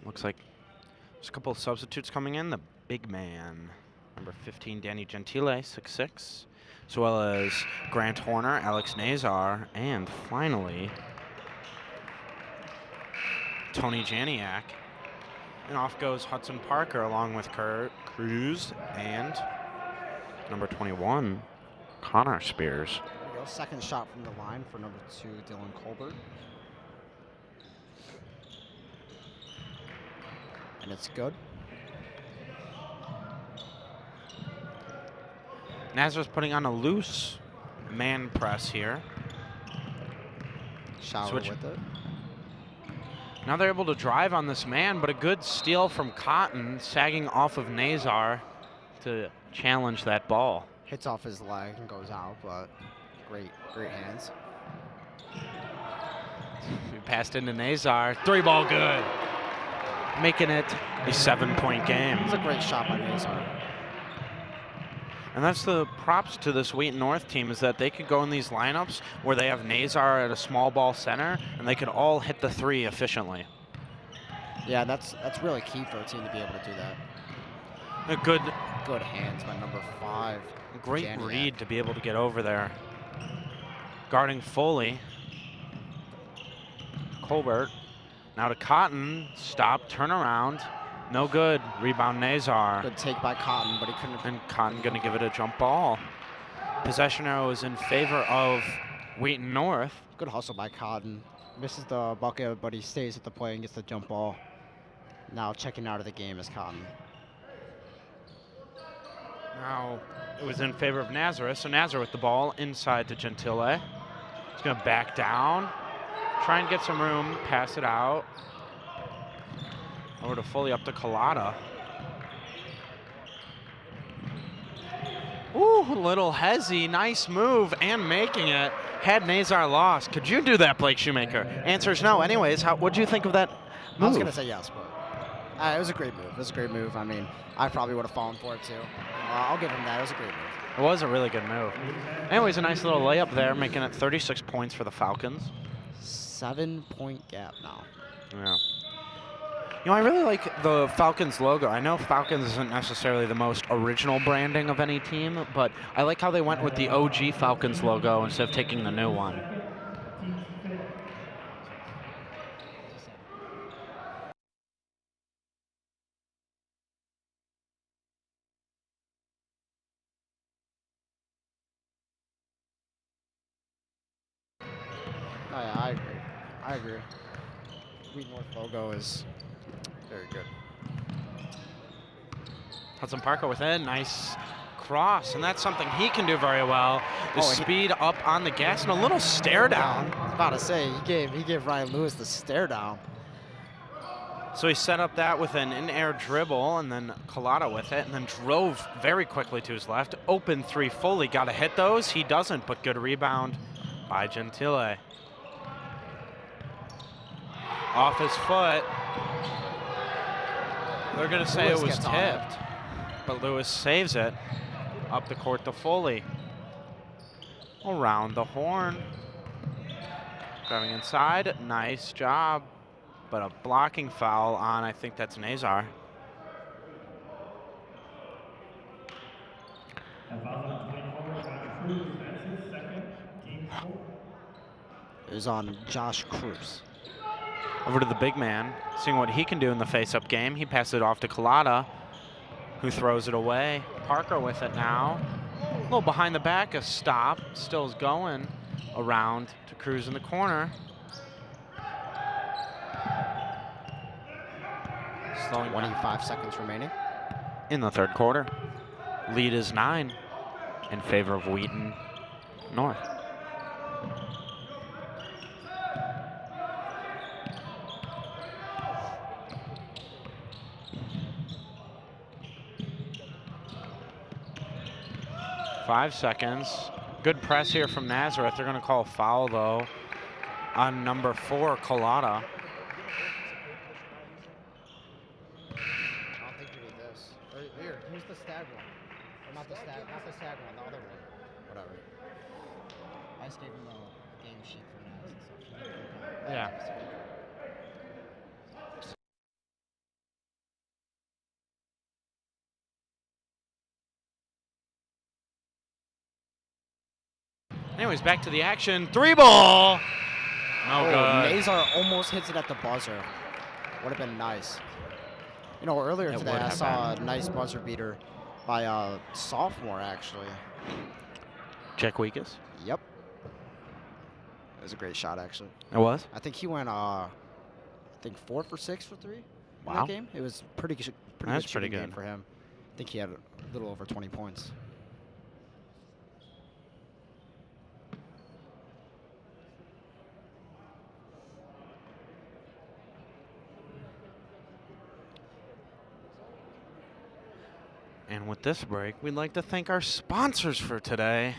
Looks like there's a couple of substitutes coming in. The big man, number 15, Danny Gentile, 6'6", as well as Grant Horner, Alex Nazar, and finally Tony Janiak. And off goes Hudson Parker along with Cruz and number 21, Connor Spears. There we go. Second shot from the line for number 2, Dylan Colbert. And it's good. Nazareth putting on a loose man press here. Shower Switch. with it. Now they're able to drive on this man, but a good steal from Cotton, sagging off of Nazar to challenge that ball. Hits off his leg and goes out, but great hands. He passed into Nazar. 3-ball good. Making it a 7-point game. It's a great shot by Nazar. And that's the props to this Wheaton North team, is that they could go in these lineups where they have Nazar at a small ball center, and they could all hit the 3 efficiently. Yeah, that's really key for a team to be able to do that. A good hands by number 5. Great Janiak. read to be able to get over there. Guarding Foley. Colbert. Now to Cotton. Stop, turn around. No good. Rebound Nazar. Good take by Cotton, but he couldn't. And Cotton going to give it a jump ball. Possession arrow is in favor of Wheaton North. Good hustle by Cotton. Misses the bucket, but he stays at the play and gets the jump ball. Now checking out of the game is Cotton. Now it was in favor of Nazareth, so Nazareth with the ball inside to Gentile. He's going to back down, try and get some room, pass it out. Over to Foley, up to Collada. Ooh, little hezzy, nice move, and making it. Had Nazar lost, could you do that, Blake Shoemaker? Answer's no. Anyways, what'd you think of that move? I was gonna say yes, but it was a great move. It was a great move. I mean, I probably would have fallen for it too. I'll give him that. It was a great move. It was a really good move. Anyways, a nice little layup there, making it 36 points for the Falcons. 7-point gap now. Yeah. You know, I really like the Falcons logo. I know Falcons isn't necessarily the most original branding of any team, but I like how they went with the OG Falcons logo instead of taking the new one. Oh, yeah, I agree. Wheaton North logo is very good. Hudson Parker with it, nice cross, and that's something he can do very well. The speed up on the gas and a little stare down. I was about to say, he gave Ryan Lewis the stare down. So he set up that with an in-air dribble, and then Collada with it, and then drove very quickly to his left. Open 3 Foley, got to hit those. He doesn't, but good rebound by Gentile. Off his foot. They're going to say Lewis it was gets on it. tipped, but Lewis saves it. Up the court to Foley. Around the horn. Driving inside, nice job. But a blocking foul on, I think that's Nazar. It was on Josh Cruz. Over to the big man, seeing what he can do in the face-up game. He passes it off to Collada, who throws it away. Parker with it now. A little behind the back, a stop. Still is going around to Cruz in the corner. Slowing 25 seconds remaining. in the third quarter. Lead is 9 in favor of Wheaton North. Five seconds. Good press here from Nazareth. They're going to call a foul, though, on number 4, Collada. I don't think we need this. Or here, use the stag one. Or not the stag one, the other one. Whatever. I just gave him a game sheet for Naz and stuff. Yeah. Anyways, back to the action. 3-ball. No good. Nazar almost hits it at the buzzer. Would have been nice. You know, earlier It today would I have saw a nice buzzer beater by a sophomore, actually. Jack Weekus. Yep. It was a great shot, actually. It was? I think he went, 4 for 6 for 3 in Wow. that game. It was pretty That's good pretty shooting game good. for him. I think he had a little over 20 points. And with this break, we'd like to thank our sponsors for today.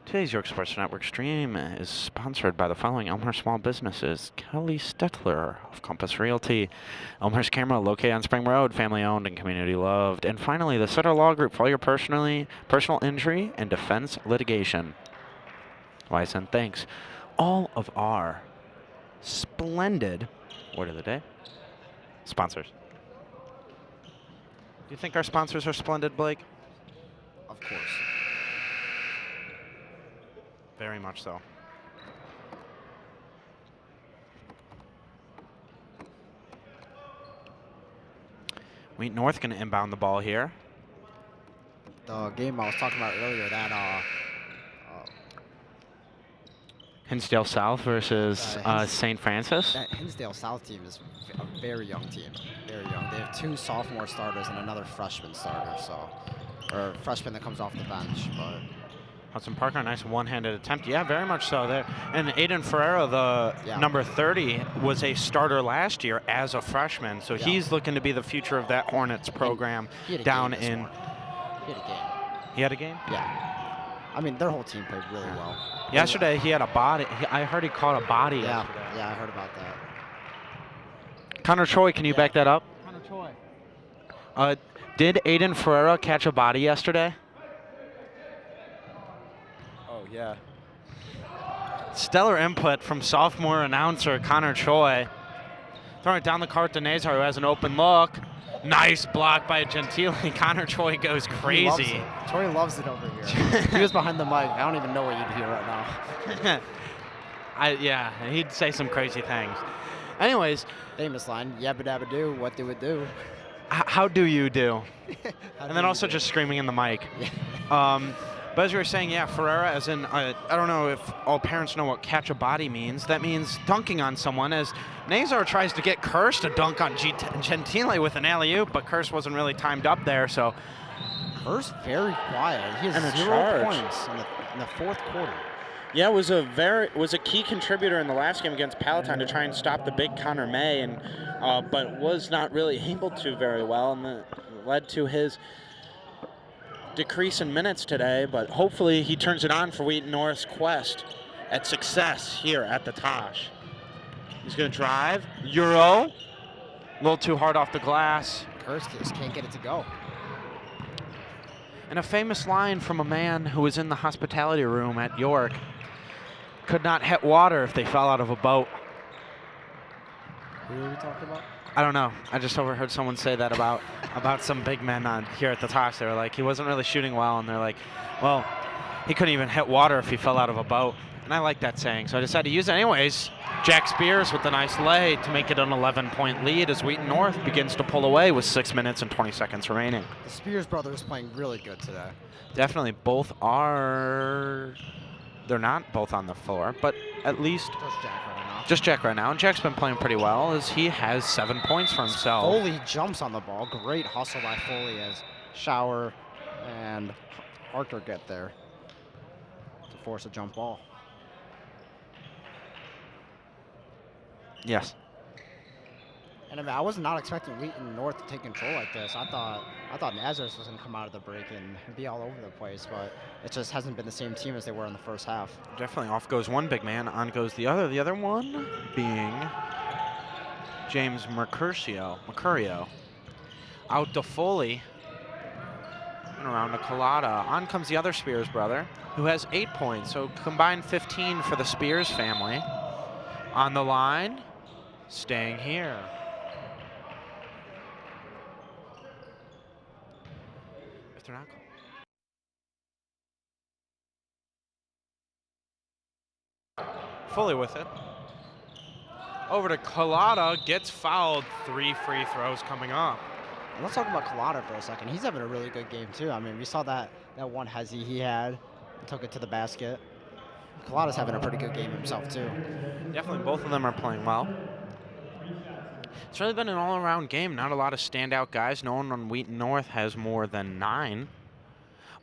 Today's York Sports Network stream is sponsored by the following Elmhurst small businesses. Kelly Stetler of Compass Realty, Elmhurst Camera located on Spring Road, family owned and community loved. And finally, the Sutter Law Group for all your personal injury and defense litigation. Why, send thanks. All of our splendid, word of the day, sponsors. Do you think our sponsors are splendid, Blake? Of course. Very much so. Wheaton North going to inbound the ball here. The game I was talking about earlier, that Hinsdale South versus St. Francis. that Hinsdale South team is a very young team. Very young. They have 2 sophomore starters and another freshman starter, or freshman that comes off the bench. But Hudson Parker, nice one-handed attempt. Yeah, very much so there. And Aiden Ferreira, the number 30, was a starter last year as a freshman. So he's looking to be the future of that Hornets program down in. He had a game. He had a game? Yeah. I mean, their whole team played really well. Yesterday, he had a body. I heard he caught a body yesterday. Yeah, I heard about that. Connor Choi, can you back that up? Connor Choi. Did Aiden Ferreira catch a body yesterday? Oh, yeah. Stellar input from sophomore announcer Connor Choi. Throwing it down the court to Nazar, who has an open look. Nice block by Gentile. Connor Choi goes crazy. Choi loves it over here. He was behind the mic. I don't even know what you'd hear right now. Yeah, he'd say some crazy things. Anyways. Famous line, yabba dabba do, what do it do? How do you do? How And do then you also do? just screaming in the mic. Yeah. But as you were saying, yeah, Ferreira, as in, I don't know if all parents know what catch a body means. That means dunking on someone, as Nazar tries to get Kirsch to dunk on Gentile with an alley-oop, but Kirsch wasn't really timed up there, so. Kirsch very quiet. He And a has 0 charge. points in the 4th quarter. Yeah, was a key contributor in the last game against Palatine to try and stop the big Connor May, and but was not really able to very well, and that led to his decrease in minutes today. But hopefully he turns it on for Wheaton North's quest at success here at the Tosh. He's going to drive, Euro, a little too hard off the glass. Kirsch just can't get it to go. And a famous line from a man who was in the hospitality room at York: could not hit water if they fell out of a boat. Who are we talking about? I don't know. I just overheard someone say that about some big men on here at the Tosh. They were like, he wasn't really shooting well, and they're like, well, he couldn't even hit water if he fell out of a boat. And I like that saying, so I decided to use it anyways. Jack Spears with a nice lay to make it an 11-point lead as Wheaton North begins to pull away with 6 minutes and 20 seconds remaining. The Spears brothers playing really good today. Definitely both are. They're not both on the floor, but at least Just Jack right now. just Jack right now. And Jack's been playing pretty well as he has 7 points for himself. Foley jumps on the ball. Great hustle by Foley as Shower and Harker get there to force a jump ball. Yes. And I mean, I was not expecting Wheaton North to take control like this. I thought Nazareth was going to come out of the break and be all over the place, but it just hasn't been the same team as they were in the first half. Definitely off goes one big man, on goes the other. The other one being James Mercurio. Out to Foley. And around to Collada. On comes the other Spears brother, who has 8 points. So combined 15 for the Spears family. On the line, staying here. If they're not Fully with it. Over to Collada, gets fouled. 3 free throws coming up. Let's talk about Collada for a second. He's having a really good game too. I mean, we saw that one hezzy he had, took it to the basket. Collada's having a pretty good game himself too. Definitely, both of them are playing well. It's really been an all-around game. Not a lot of standout guys. No one on Wheaton North has more than 9.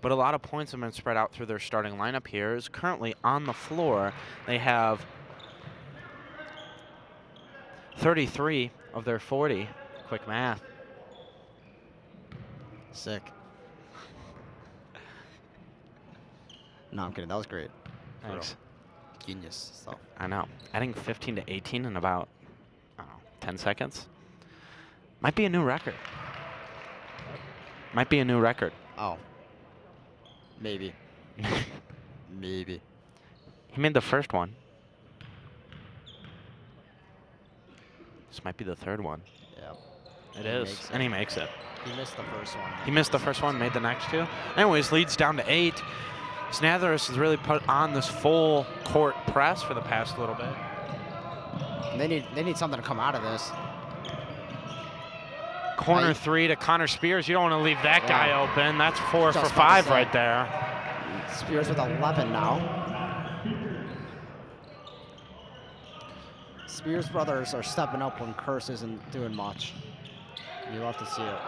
But a lot of points have been spread out through their starting lineup here. Is currently on the floor. They have 33 of their 40. Quick math. Sick. No, I'm kidding. That was great. Thanks. Genius stuff. I know. Adding 15 to 18 in about, I don't know, 10 seconds. Might be a new record. Might be a new record. Oh. Maybe. Maybe. He made the first one. This might be the third one. Yeah. It is. And he makes it. He missed the first one. He missed the first one, made the next 2. Anyways, leads down to 8. Nazareth has really put on this full court press for the past little bit. And they need something to come out of this. Corner 3 to Connor Spears. You don't want to leave that guy open. That's 4 for 5 right there. Spears with 11 now. Spears brothers are stepping up when Curse isn't doing much. You love to see it.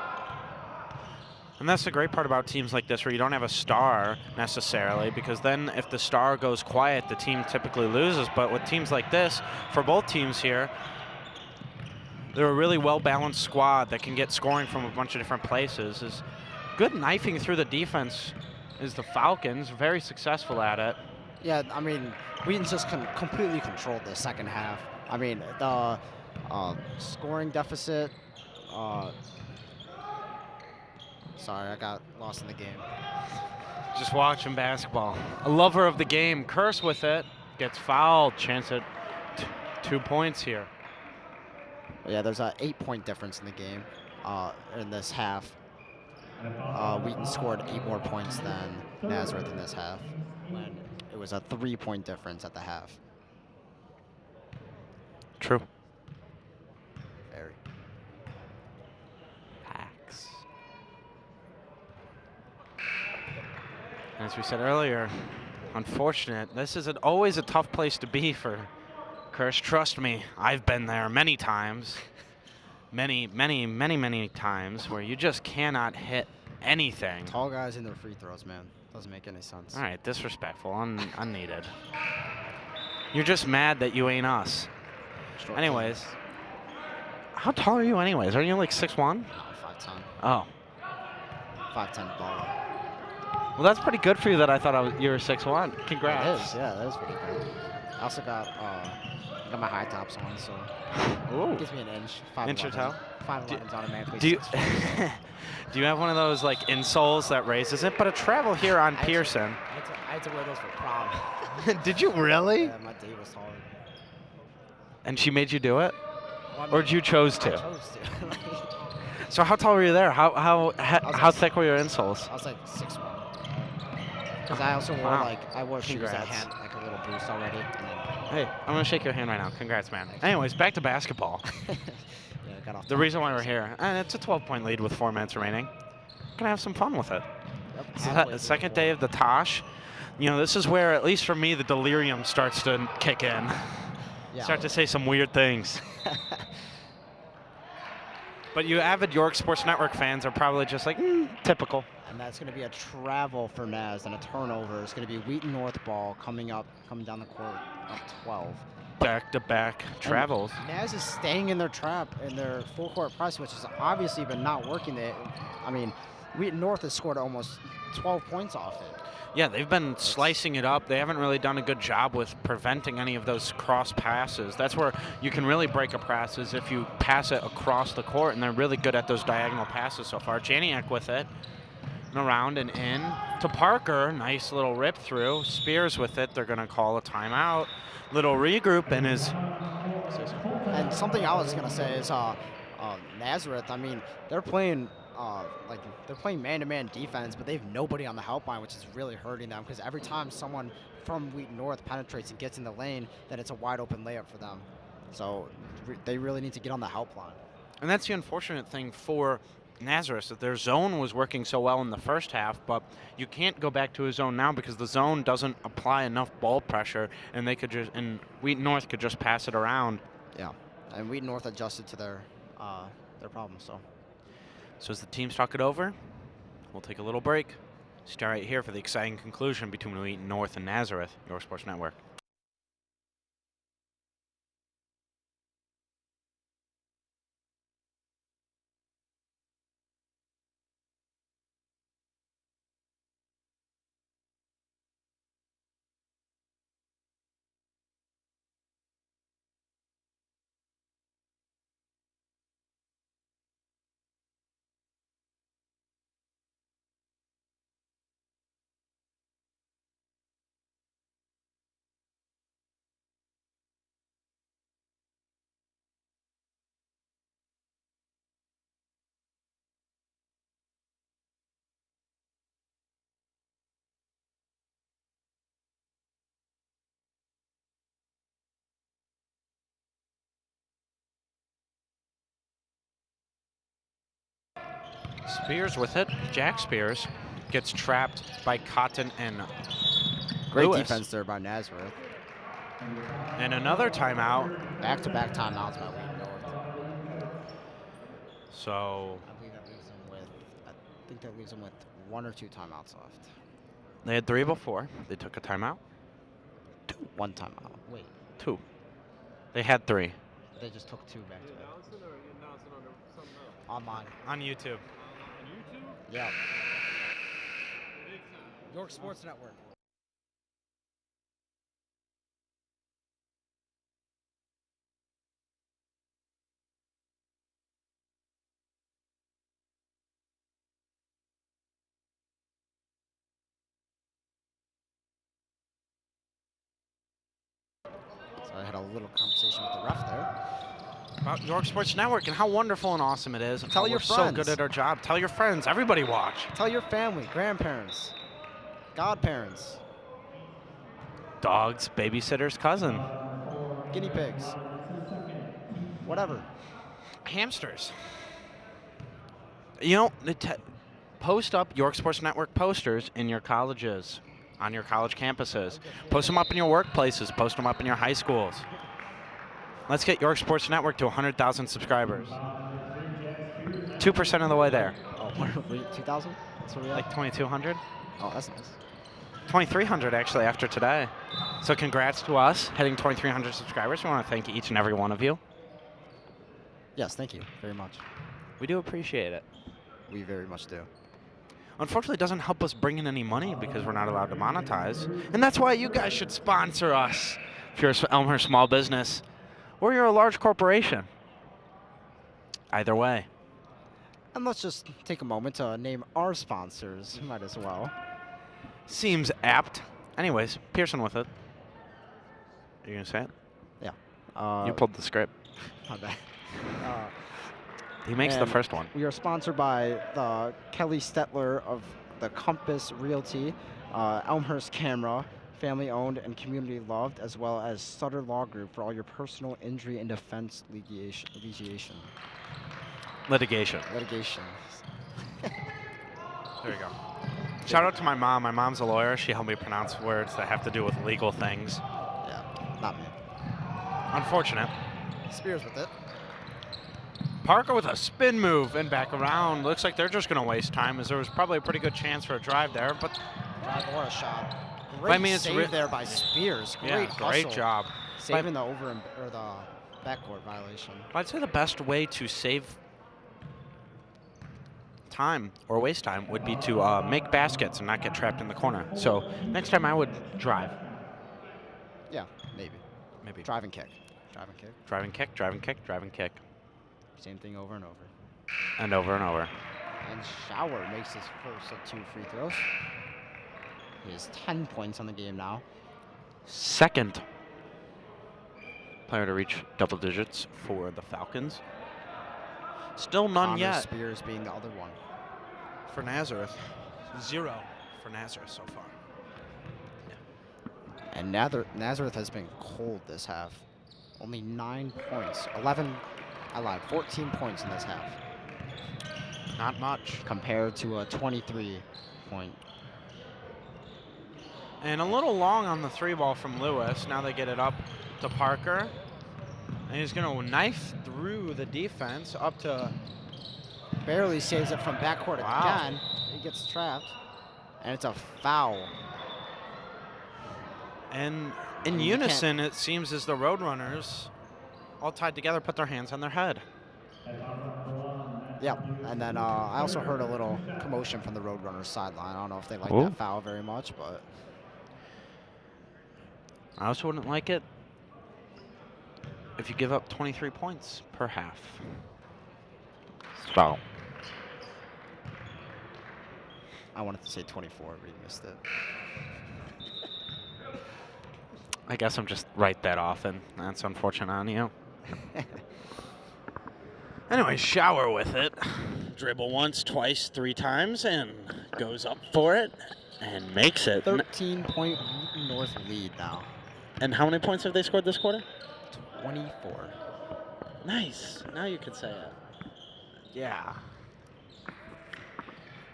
And that's the great part about teams like this where you don't have a star necessarily, because then if the star goes quiet, the team typically loses. But with teams like this, for both teams here, they're a really well-balanced squad that can get scoring from a bunch of different places. Is good knifing through the defense is the Falcons, very successful at it. Yeah, I mean, Wheaton's just completely controlled the second half. I mean, the scoring deficit. Sorry, I got lost in the game. Just watching basketball. A lover of the game. Curse with it. Gets fouled. Chance at 2 points here. Yeah, there's a 8-point difference in the game in this half. Wheaton scored 8 more points than Nazareth in this half, when it was a 3-point difference at the half. True. Very. Packs. As we said earlier, unfortunate. This is always a tough place to be for Curse. Trust me, I've been there many times. Many times where you just cannot hit anything. Tall guys in their free throws, man. Doesn't make any sense. All right, disrespectful, unneeded. You're just mad that you ain't us. Short Anyways, how tall are you anyways? Are you like 6'1"? 5'10". Oh. 5'10" baller. Well, that's pretty good for you that I thought you were 6'1". Congrats. It is, yeah, that is pretty good. I also got my high tops on, so it gives me an inch. 5'11". Inch or toe? 5'11's automatically Do you, 6'4". do you have one of those like insoles that raises it? But a travel here on Pearson. I had to wear those for prom. Did you really? Yeah, my date was taller. And she made you do it? Well, Or did you chose to? I chose to. So how tall were you there? How thick were your insoles? I was like 6'1". Because I also wore I wore shoes that Congrats. had like a little boost already. And then Hey, I'm gonna shake your hand right now. Congrats, man. Anyways, back to basketball. yeah, I got off The reason why we're here, and it's a 12-point lead with 4 minutes remaining. Gonna have some fun with it. Yep, It's halfway the through second day of the Tosh. You know, this is where, at least for me, the delirium starts to kick in. Yeah. Start to say some weird things. But you avid York Sports Network fans are probably just like, typical. And that's going to be a travel for Naz and a turnover. It's going to be Wheaton North ball coming down the court up 12. Back-to-back travels. And Naz is staying in their trap in their full court press, which has obviously been not working. I mean, Wheaton North has scored almost 12 points off it. Yeah, they've been slicing it up. They haven't really done a good job with preventing any of those cross passes. That's where you can really break a press, is if you pass it across the court, and they're really good at those diagonal passes so far. Janiak with it, and around and in to Parker. Nice little rip through. Spears with it. They're going to call a timeout. Little regroup and is. And something I was going to say is Nazareth, I mean, they're playing man-to-man defense, but they have nobody on the help line, which is really hurting them, because every time someone from Wheaton North penetrates and gets in the lane, then it's a wide-open layup for them. So they really need to get on the help line. And that's the unfortunate thing for Nazareth, that their zone was working so well in the first half, but you can't go back to a zone now because the zone doesn't apply enough ball pressure, and they could just Wheaton North could just pass it around. Yeah, and Wheaton North adjusted to their problem. So as the teams talk it over, we'll take a little break. Stay right here for the exciting conclusion between Wheaton North and Nazareth, your sports network. Spears with it. Jack Spears gets trapped by Cotton and great Lewis. defense there by Nazareth. And another timeout. Back-to-back timeouts by Wheaton North. So I believe that leaves them with. I think that leaves them with 1 or 2 timeouts left. they had 3 before. They took a timeout. 1 timeout. Wait, 2. They had 3. they just took 2 back to back. Announcing or are you announcing on something else? Online. On YouTube. On YouTube? Yeah. Big time. York Sports Network. So I had a little conversation with the ref there. About York Sports Network and how wonderful and awesome it is. And Tell how your we're so friends. good at our job. Tell your friends. Everybody watch. Tell your family, grandparents, godparents, Dogs, babysitters, cousin. guinea pigs, whatever. Hamsters. You know, post up York Sports Network posters in your colleges, on your college campuses. Post them up in your workplaces. Post them up in your high schools. Let's get York Sports Network to 100,000 subscribers. 2% of the way there. Oh, 2,000? That's what we Like 2,200? Oh, that's nice. 2,300 actually after today. So congrats to us hitting 2,300 subscribers. We want to thank each and every one of you. Yes, thank you very much. We do appreciate it. We very much do. Unfortunately, it doesn't help us bring in any money because we're not allowed to monetize. And that's why you guys should sponsor us. If you're an Elmhurst small business or you're a large corporation. Either way. And let's just take a moment to name our sponsors. Might as well. Seems apt. Anyways, Pearson with it. Are you going to say it? Yeah. You pulled the script. My bad. He makes the and first one. We are sponsored by the Kelly Stetler of the Compass Realty, Elmhurst Camera, family owned and community loved, as well as Sutter Law Group for all your personal injury and defense litigation. Litigation. There you go. Shout out to my mom. My mom's a lawyer. She helped me pronounce words that have to do with legal things. Yeah, not me. Unfortunate. Spears with it. Parker with a spin move and back around. Looks like they're just going to waste time as there was probably a pretty good chance for a drive there. But Drive or a shot. Great save there by Spears. Great hustle. great job. Saving the the backcourt violation. I'd say the best way to save time or waste time would be to make baskets and not get trapped in the corner. So next time I would drive. Yeah, maybe. Maybe. Drive and kick. Drive and kick. Drive and kick, drive and kick, drive and kick. Same thing over and over. And over and over. And Shower makes his first of 2 free throws. He has 10 points on the game now. Second player to reach double digits for the Falcons. Still none Connor yet Spears being the other one. for Nazareth. 0 for Nazareth so far. And Nazareth has been cold this half. Only 9 points. 14 points in this half. Not much. compared to a 23 point. And a little long on the 3-ball from Lewis. Now they get it up to Parker. And he's going to knife through the defense up to... Barely saves it from backcourt again. He gets trapped. And it's a foul. And in unison, it seems as the Roadrunners, all tied together, put their hands on their head. Yep. And then I also heard a little commotion from the Roadrunners sideline. I don't know if they like Ooh. that foul very much, but... I also wouldn't like it if you give up 23 points per half. So. I wanted to say 24, but you missed it. I guess I'm just write that off, and that's unfortunate on you. Anyway, shower with it. Dribble once, twice, 3 times, and goes up for it and makes it. 13-point North lead now. And how many points have they scored this quarter? 24. Nice. Now you could say it. Yeah.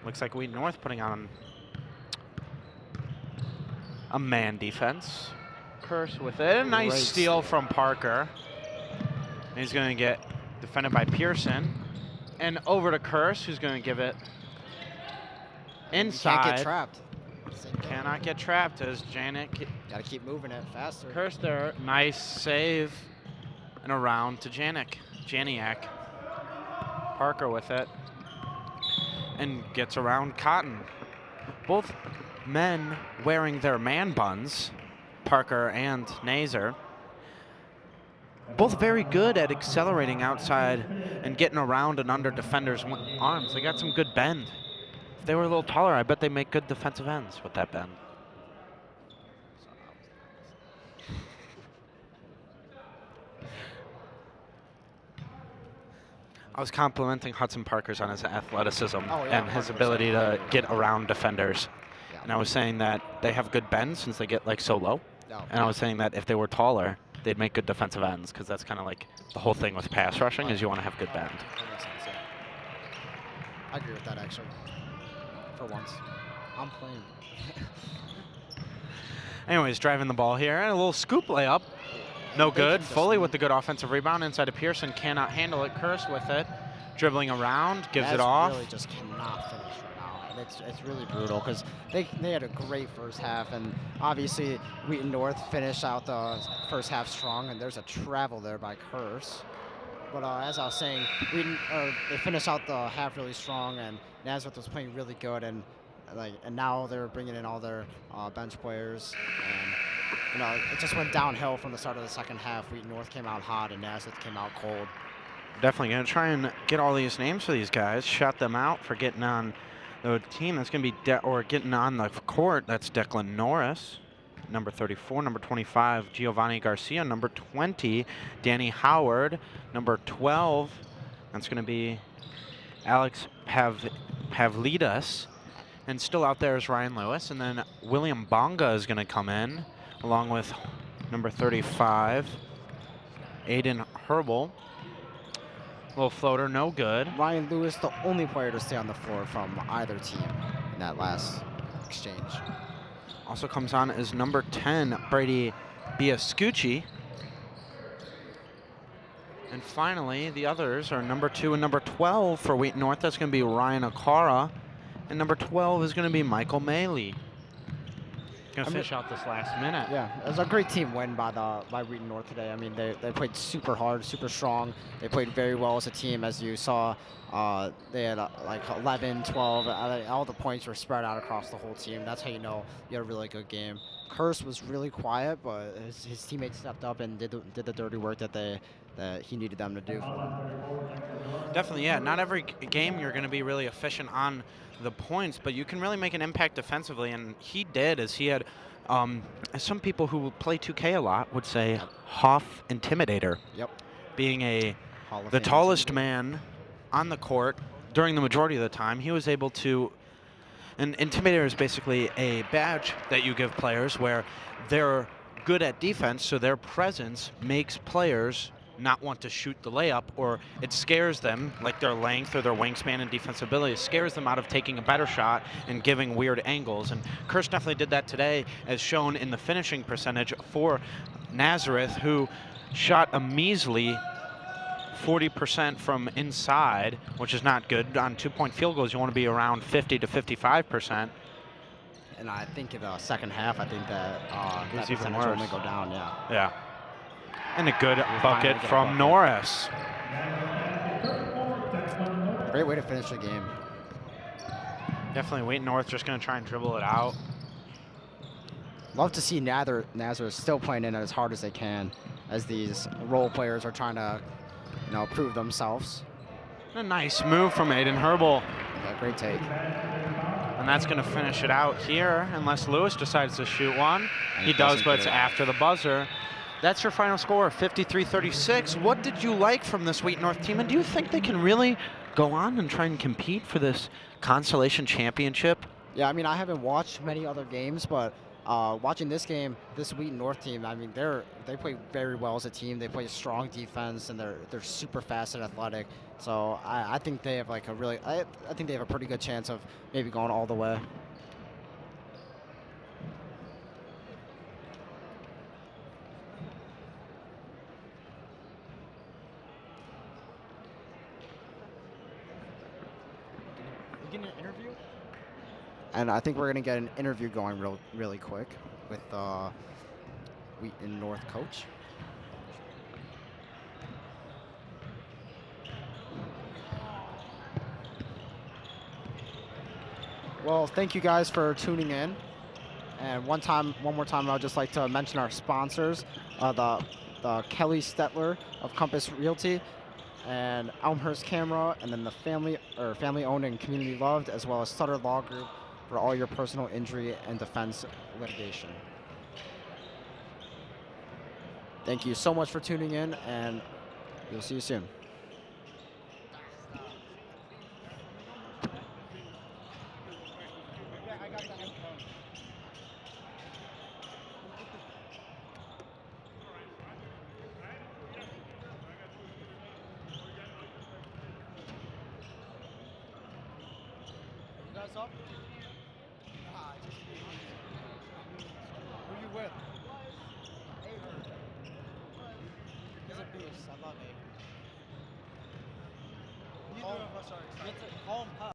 Looks like Wheaton North putting on a man defense. Curse with it. A nice Great steal from Parker. He's going to get defended by Pearson. And over to Curse, who's going to give it inside. Can't get trapped. Cannot get trapped as Janet. Got to keep moving it faster. Curse there. Nice save. And around to Janiak. Parker with it. And gets around Cotton. Both men wearing their man buns, Parker and Nazar. Both very good at accelerating outside and getting around and under defenders' arms. They got some good bend. If they were a little taller, I bet they make good defensive ends with that bend. I was complimenting Hudson Parker's on his athleticism and his ability to get around defenders. Yeah. And I was saying that they have good bends since they get like so low. No. And I was saying that if they were taller, they'd make good defensive ends, because that's kind of like the whole thing with pass rushing is you want to have good bend. That makes sense, yeah. I agree with that, actually. For once. I'm playing. Anyways, driving the ball here, and a little scoop layup. No good. just Foley with the good offensive rebound inside of Pearson. Cannot handle it. Curse with it. Dribbling around. Gives it off. Really just cannot finish right now. And it's really brutal because they had a great first half. And obviously, Wheaton North finished out the first half strong. And there's a travel there by Curse. But as I was saying, they finished out the half really strong. And Nazareth was playing really good. And now they're bringing in all their bench players. And it just went downhill from the start of the second half. Wheaton North came out hot and Nazareth came out cold. Definitely going to try and get all these names for these guys. Shut them out for getting on the team. That's going to be, or getting on the court. That's Declan Norris, number 34. Number 25, Giovanni Garcia. Number 20, Danny Howard. Number 12, that's going to be Alex Pavlidis. And still out there is Ryan Lewis. And then William Bonga is going to come in, along with number 35, Aiden Herbal. Little floater, no good. Ryan Lewis, the only player to stay on the floor from either team in that last exchange. Also comes on as number 10, Brady Biascucci. And finally, the others are number 2 and number 12 for Wheaton North. That's going to be Ryan Akara. And number 12 is going to be Michael Maley. Going to fish out this last minute. Yeah, it was a great team win by Wheaton North today. I mean, they played super hard, super strong. They played very well as a team, as you saw. They had like 11, 12. All the points were spread out across the whole team. That's how you know you had a really good game. Curse was really quiet, but his teammates stepped up and did the dirty work that he needed them to do for him. Definitely, yeah. Not every game you're going to be really efficient on the points, but you can really make an impact defensively, and he did, as he had, as some people who play 2K a lot would say, Hoff Intimidator. Yep. Being the Fame tallest man on the court during the majority of the time, he was able to, and Intimidator is basically a badge that you give players where they're good at defense, so their presence makes players not want to shoot the layup, or it scares them, like their length or their wingspan and defensive ability, scares them out of taking a better shot and giving weird angles. And Kirsch definitely did that today, as shown in the finishing percentage for Nazareth, who shot a measly 40% from inside, which is not good. On 2-point field goals, you want to be around 50 to 55%. And I think in the second half, I think that that It's even percentage worse. will only go down, yeah. Yeah. And a good finally bucket get a from bucket. Norris. Great way to finish the game. Definitely Wheaton North just going to try and dribble it out. Love to see Nazareth still playing in as hard as they can, as these role players are trying to, prove themselves. A nice move from Aiden Herbal. Yeah, great take. And that's going to finish it out here, unless Lewis decides to shoot one. And He he does, doesn't but get it's it. after the buzzer. That's your final score, 53-36. What did you like from this Wheaton North team, and do you think they can really go on and try and compete for this consolation championship? Yeah, I mean, I haven't watched many other games, but watching this game, this Wheaton North team, I mean, they play very well as a team. They play strong defense, and they're super fast and athletic. So I think they have like I think they have a pretty good chance of maybe going all the way. You getting an interview? And I think we're gonna get an interview going really quick with Wheaton North coach. Well, thank you guys for tuning in. And one more time, I'd just like to mention our sponsors, the Kelly Stetler of Compass Realty, and Elmhurst Camera, and then the family-owned and community-loved, as well as Sutter Law Group for all your personal injury and defense litigation. Thank you so much for tuning in, and we'll see you soon. Up? Nah, just who you with? Avery. He's a beast. I love Avery. Neither of us are excited. Call him Pup.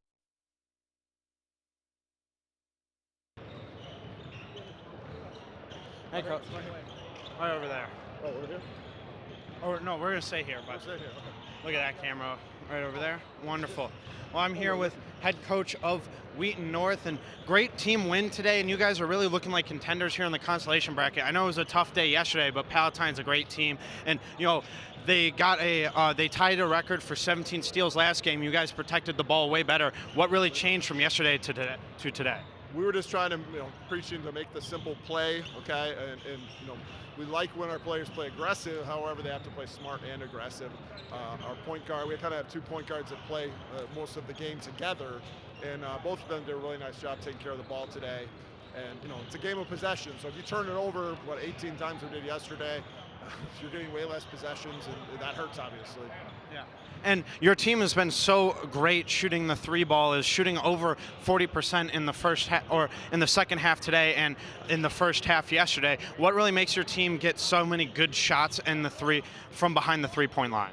Hey, Coach. Right over there. Oh, over here? Or no, we're going to stay here. But Stay here, okay. look at that camera right over there. Wonderful. Well, I'm here with head coach of Wheaton North, and great team win today, and you guys are really looking like contenders here in the consolation bracket. I know it was a tough day yesterday, but Palatine's a great team, and they got they tied a record for 17 steals last game. You guys protected the ball way better. What really changed from yesterday to today? We were just trying to, preaching to make the simple play, okay? And we like when our players play aggressive. However, they have to play smart and aggressive. Our point guard, we kind of have 2 point guards that play most of the game together, and both of them did a really nice job taking care of the ball today. And it's a game of possession. So if you turn it over, 18 times we did yesterday, you're getting way less possessions, and that hurts, obviously. Yeah. And your team has been so great shooting the 3 ball, is shooting over 40% in the first half, or in the second half today, and in the first half yesterday. What really makes your team get so many good shots in the 3 from behind the 3-point line?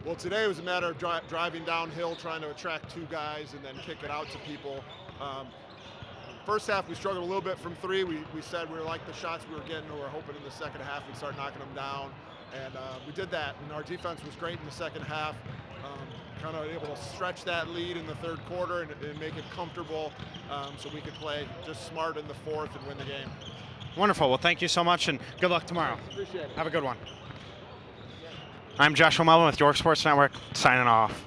Well, today it was a matter of driving downhill, trying to attract 2 guys, and then kick it out to people. First half, we struggled a little bit from 3. We said we like the shots we were getting, and we were hoping in the second half we'd start knocking them down. And we did that, and our defense was great in the second half. Kind of able to stretch that lead in the third quarter and make it comfortable, so we could play just smart in the fourth and win the game. Wonderful. Well, thank you so much, and good luck tomorrow. Appreciate it. Have a good one. I'm Joshua Melvin with York Sports Network, signing off.